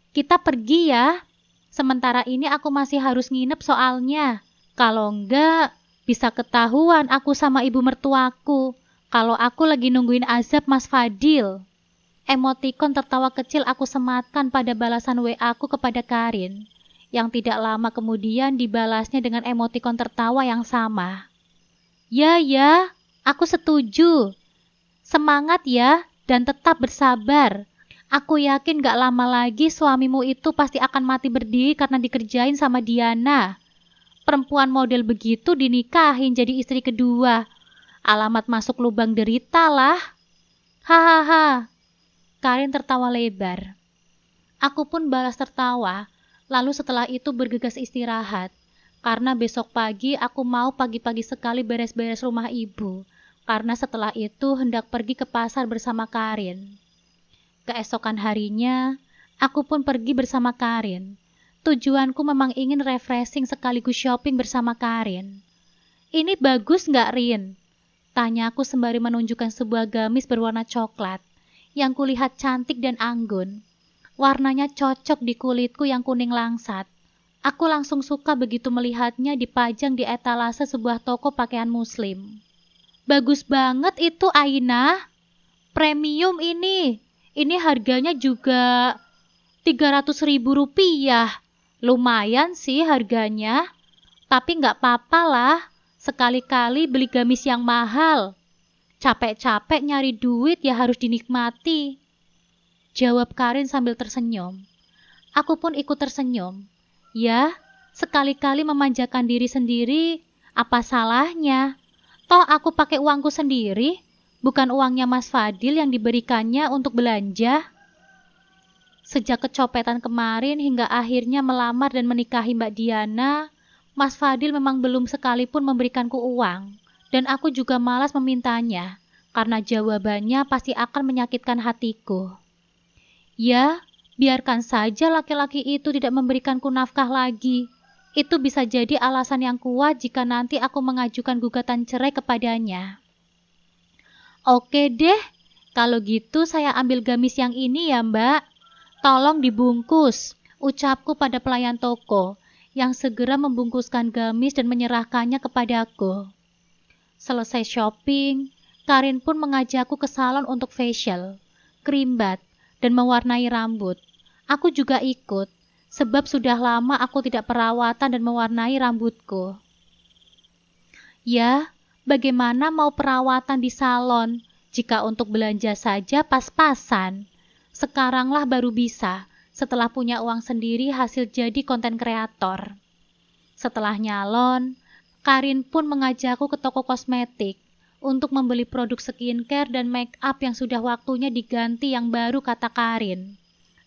kita pergi ya. Sementara ini aku masih harus nginep soalnya. Kalau enggak, bisa ketahuan aku sama ibu mertuaku. Kalau aku lagi nungguin azab Mas Fadil. Emotikon tertawa kecil aku sematkan pada balasan WA aku kepada Karin. Yang tidak lama kemudian dibalasnya dengan emotikon tertawa yang sama. Ya, aku setuju. Semangat ya, dan tetap bersabar. Aku yakin gak lama lagi suamimu itu pasti akan mati berdiri karena dikerjain sama Diana. Perempuan model begitu dinikahin jadi istri kedua. Alamat masuk lubang derita lah. Hahaha. Karin tertawa lebar. Aku pun balas tertawa, lalu setelah itu bergegas istirahat. Karena besok pagi aku mau pagi-pagi sekali beres-beres rumah ibu. Karena setelah itu hendak pergi ke pasar bersama Karin. Keesokan harinya, aku pun pergi bersama Karin. Tujuanku memang ingin refreshing sekaligus shopping bersama Karin. Ini bagus nggak, Rin? Tanyaku sembari menunjukkan sebuah gamis berwarna coklat, yang kulihat cantik dan anggun. Warnanya cocok di kulitku yang kuning langsat. Aku langsung suka begitu melihatnya dipajang di etalase sebuah toko pakaian muslim. Bagus banget itu, Aina. Premium ini. Ini harganya juga Rp300.000. Lumayan sih harganya. Tapi nggak apa-apa lah. Sekali-kali beli gamis yang mahal. Capek-capek nyari duit ya harus dinikmati. Jawab Karin sambil tersenyum. Aku pun ikut tersenyum. Ya, sekali-kali memanjakan diri sendiri, apa salahnya? Toh aku pakai uangku sendiri, bukan uangnya Mas Fadil yang diberikannya untuk belanja. Sejak kecopetan kemarin hingga akhirnya melamar dan menikahi Mbak Diana, Mas Fadil memang belum sekalipun memberikanku uang, dan aku juga malas memintanya, karena jawabannya pasti akan menyakitkan hatiku. Ya, biarkan saja laki-laki itu tidak memberikanku nafkah lagi. Itu bisa jadi alasan yang kuat jika nanti aku mengajukan gugatan cerai kepadanya. Oke deh, Kalau gitu saya ambil gamis yang ini ya Mbak. Tolong dibungkus, ucapku pada pelayan toko, yang segera membungkuskan gamis dan menyerahkannya kepadaku. Selesai shopping, Karin pun mengajakku ke salon untuk facial, krimbat, dan mewarnai rambut. Aku juga ikut, sebab sudah lama aku tidak perawatan dan mewarnai rambutku. Ya, bagaimana mau perawatan di salon, jika untuk belanja saja pas-pasan? Sekaranglah baru bisa, setelah punya uang sendiri hasil jadi konten kreator. Setelah nyalon, Karin pun mengajakku ke toko kosmetik untuk membeli produk skincare dan make up yang sudah waktunya diganti yang baru, kata Karin.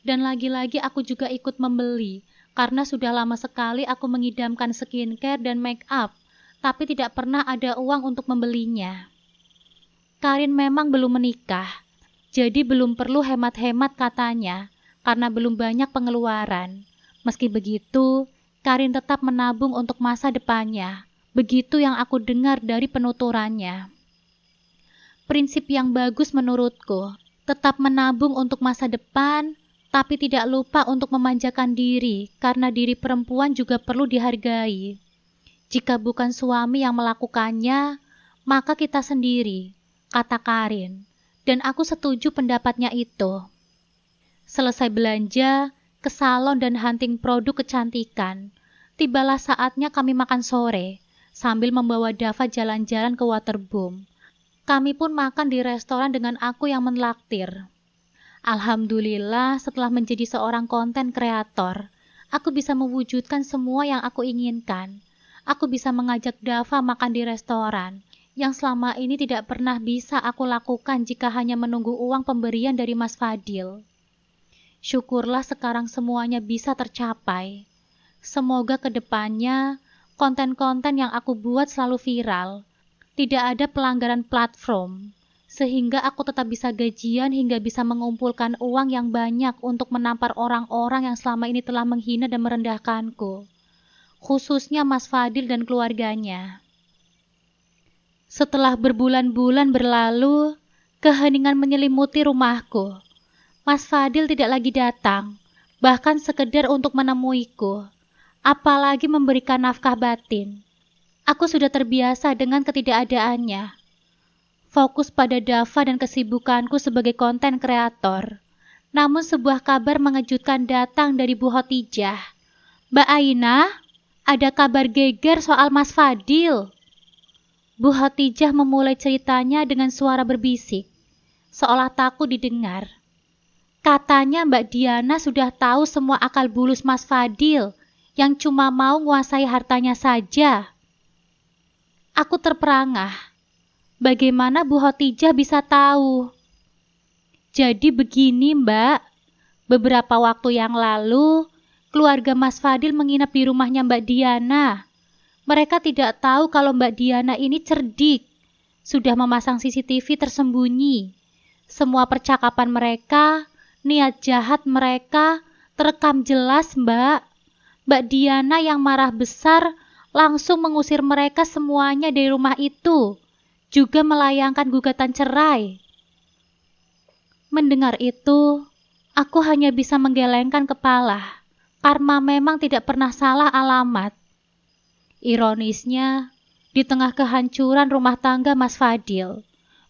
Dan lagi-lagi aku juga ikut membeli, karena sudah lama sekali aku mengidamkan skincare dan make up, tapi tidak pernah ada uang untuk membelinya. Karin memang belum menikah, jadi belum perlu hemat-hemat katanya, karena belum banyak pengeluaran. Meski begitu, Karin tetap menabung untuk masa depannya. Begitu yang aku dengar dari penuturannya. Prinsip yang bagus menurutku, tetap menabung untuk masa depan, tapi tidak lupa untuk memanjakan diri, karena diri perempuan juga perlu dihargai. Jika bukan suami yang melakukannya, maka kita sendiri, kata Karin. Dan aku setuju pendapatnya itu. Selesai belanja, ke salon dan hunting produk kecantikan, tibalah saatnya kami makan sore, sambil membawa Dava jalan-jalan ke Waterboom. Kami pun makan di restoran dengan aku yang menlaktir. Alhamdulillah, setelah menjadi seorang konten kreator, aku bisa mewujudkan semua yang aku inginkan. Aku bisa mengajak Dava makan di restoran, yang selama ini tidak pernah bisa aku lakukan jika hanya menunggu uang pemberian dari Mas Fadil. Syukurlah sekarang semuanya bisa tercapai. Semoga kedepannya konten-konten yang aku buat selalu viral, tidak ada pelanggaran platform, sehingga aku tetap bisa gajian hingga bisa mengumpulkan uang yang banyak untuk menampar orang-orang yang selama ini telah menghina dan merendahkanku, khususnya Mas Fadil dan keluarganya. Setelah berbulan-bulan berlalu, keheningan menyelimuti rumahku. Mas Fadil tidak lagi datang, bahkan sekedar untuk menemuiku, apalagi memberikan nafkah batin. Aku sudah terbiasa dengan ketidakadaannya. Fokus pada Dava dan kesibukanku sebagai konten kreator. Namun sebuah kabar mengejutkan datang dari Bu Hotijah. Mbak Aina, ada kabar geger soal Mas Fadil. Bu Hotijah memulai ceritanya dengan suara berbisik, seolah takut didengar. Katanya Mbak Diana sudah tahu semua akal bulus Mas Fadil, yang cuma mau menguasai hartanya saja. Aku terperangah. Bagaimana Bu Hotijah bisa tahu? Jadi begini Mbak, beberapa waktu yang lalu, keluarga Mas Fadil menginap di rumahnya Mbak Diana. Mereka tidak tahu kalau Mbak Diana ini cerdik, sudah memasang CCTV tersembunyi. Semua percakapan mereka, niat jahat mereka, terekam jelas Mbak. Mbak Diana yang marah besar langsung mengusir mereka semuanya dari rumah itu, juga melayangkan gugatan cerai. Mendengar itu, aku hanya bisa menggelengkan kepala, karena memang tidak pernah salah alamat. Ironisnya, di tengah kehancuran rumah tangga Mas Fadil,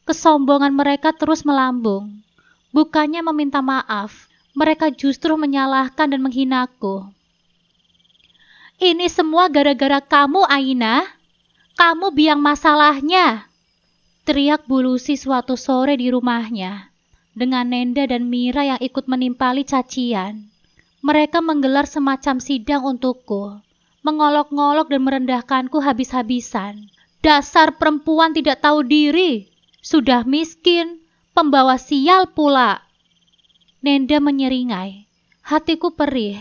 kesombongan mereka terus melambung. Bukannya meminta maaf, mereka justru menyalahkan dan menghinaku. Ini semua gara-gara kamu, Aina. Kamu biang masalahnya, teriak Bu Lucy suatu sore di rumahnya, dengan Nenda dan Mira yang ikut menimpali cacian. Mereka menggelar semacam sidang untukku, mengolok-ngolok dan merendahkanku habis-habisan. Dasar perempuan tidak tahu diri, sudah miskin, pembawa sial pula. Nenda menyeringai. Hatiku perih,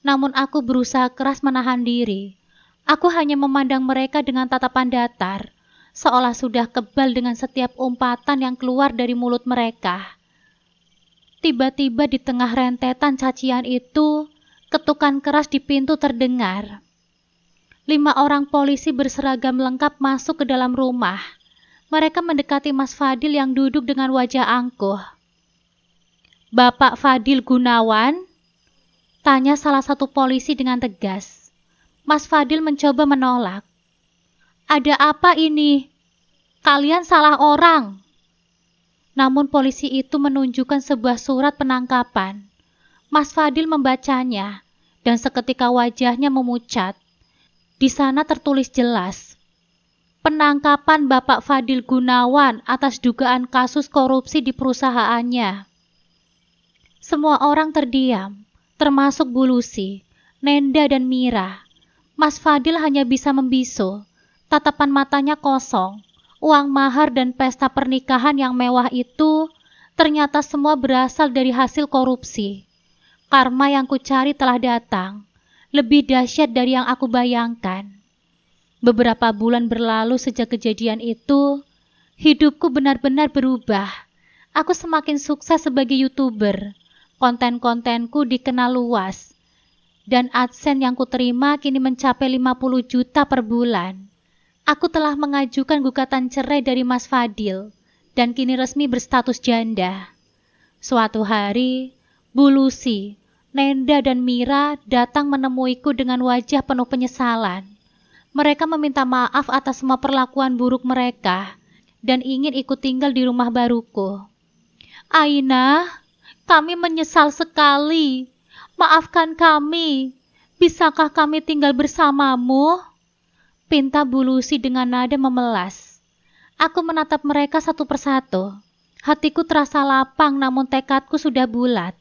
namun aku berusaha keras menahan diri. Aku hanya memandang mereka dengan tatapan datar, seolah sudah kebal dengan setiap umpatan yang keluar dari mulut mereka. Tiba-tiba di tengah rentetan cacian itu, ketukan keras di pintu terdengar. 5 orang polisi berseragam lengkap masuk ke dalam rumah. Mereka mendekati Mas Fadil yang duduk dengan wajah angkuh. "Bapak Fadil Gunawan?" tanya salah satu polisi dengan tegas. Mas Fadil mencoba menolak. "Ada apa ini? Kalian salah orang." Namun polisi itu menunjukkan sebuah surat penangkapan. Mas Fadil membacanya, dan seketika wajahnya memucat. Di sana tertulis jelas, "Penangkapan Bapak Fadil Gunawan atas dugaan kasus korupsi di perusahaannya." Semua orang terdiam, termasuk Bu Lucy, Nenda dan Mira. Mas Fadil hanya bisa membisu. Tatapan matanya kosong. Uang mahar dan pesta pernikahan yang mewah itu ternyata semua berasal dari hasil korupsi. Karma yang kucari telah datang, lebih dahsyat dari yang aku bayangkan. Beberapa bulan berlalu sejak kejadian itu, hidupku benar-benar berubah. Aku semakin sukses sebagai YouTuber. Konten-kontenku dikenal luas, dan AdSense yang kuterima kini mencapai 50 juta per bulan. Aku telah mengajukan gugatan cerai dari Mas Fadil, dan kini resmi berstatus janda. Suatu hari, Bu Lucy, Nenda dan Mira datang menemuiku dengan wajah penuh penyesalan. Mereka meminta maaf atas semua perlakuan buruk mereka dan ingin ikut tinggal di rumah baruku. "Aina, kami menyesal sekali. Maafkan kami. Bisakah kami tinggal bersamamu?" pinta Bu Lucy dengan nada memelas. Aku menatap mereka satu persatu. Hatiku terasa lapang namun tekadku sudah bulat.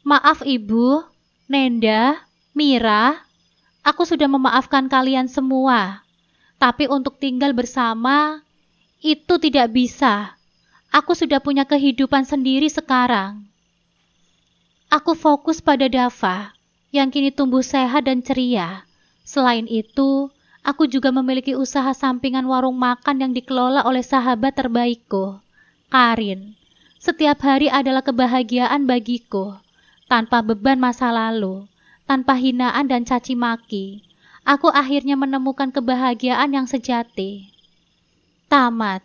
"Maaf Ibu, Nenda, Mira. Aku sudah memaafkan kalian semua. Tapi untuk tinggal bersama, itu tidak bisa. Aku sudah punya kehidupan sendiri sekarang." Aku fokus pada Dava, yang kini tumbuh sehat dan ceria. Selain itu, aku juga memiliki usaha sampingan warung makan yang dikelola oleh sahabat terbaikku, Karin. Setiap hari adalah kebahagiaan bagiku, tanpa beban masa lalu. Tanpa hinaan dan caci maki, aku akhirnya menemukan kebahagiaan yang sejati. Tamat.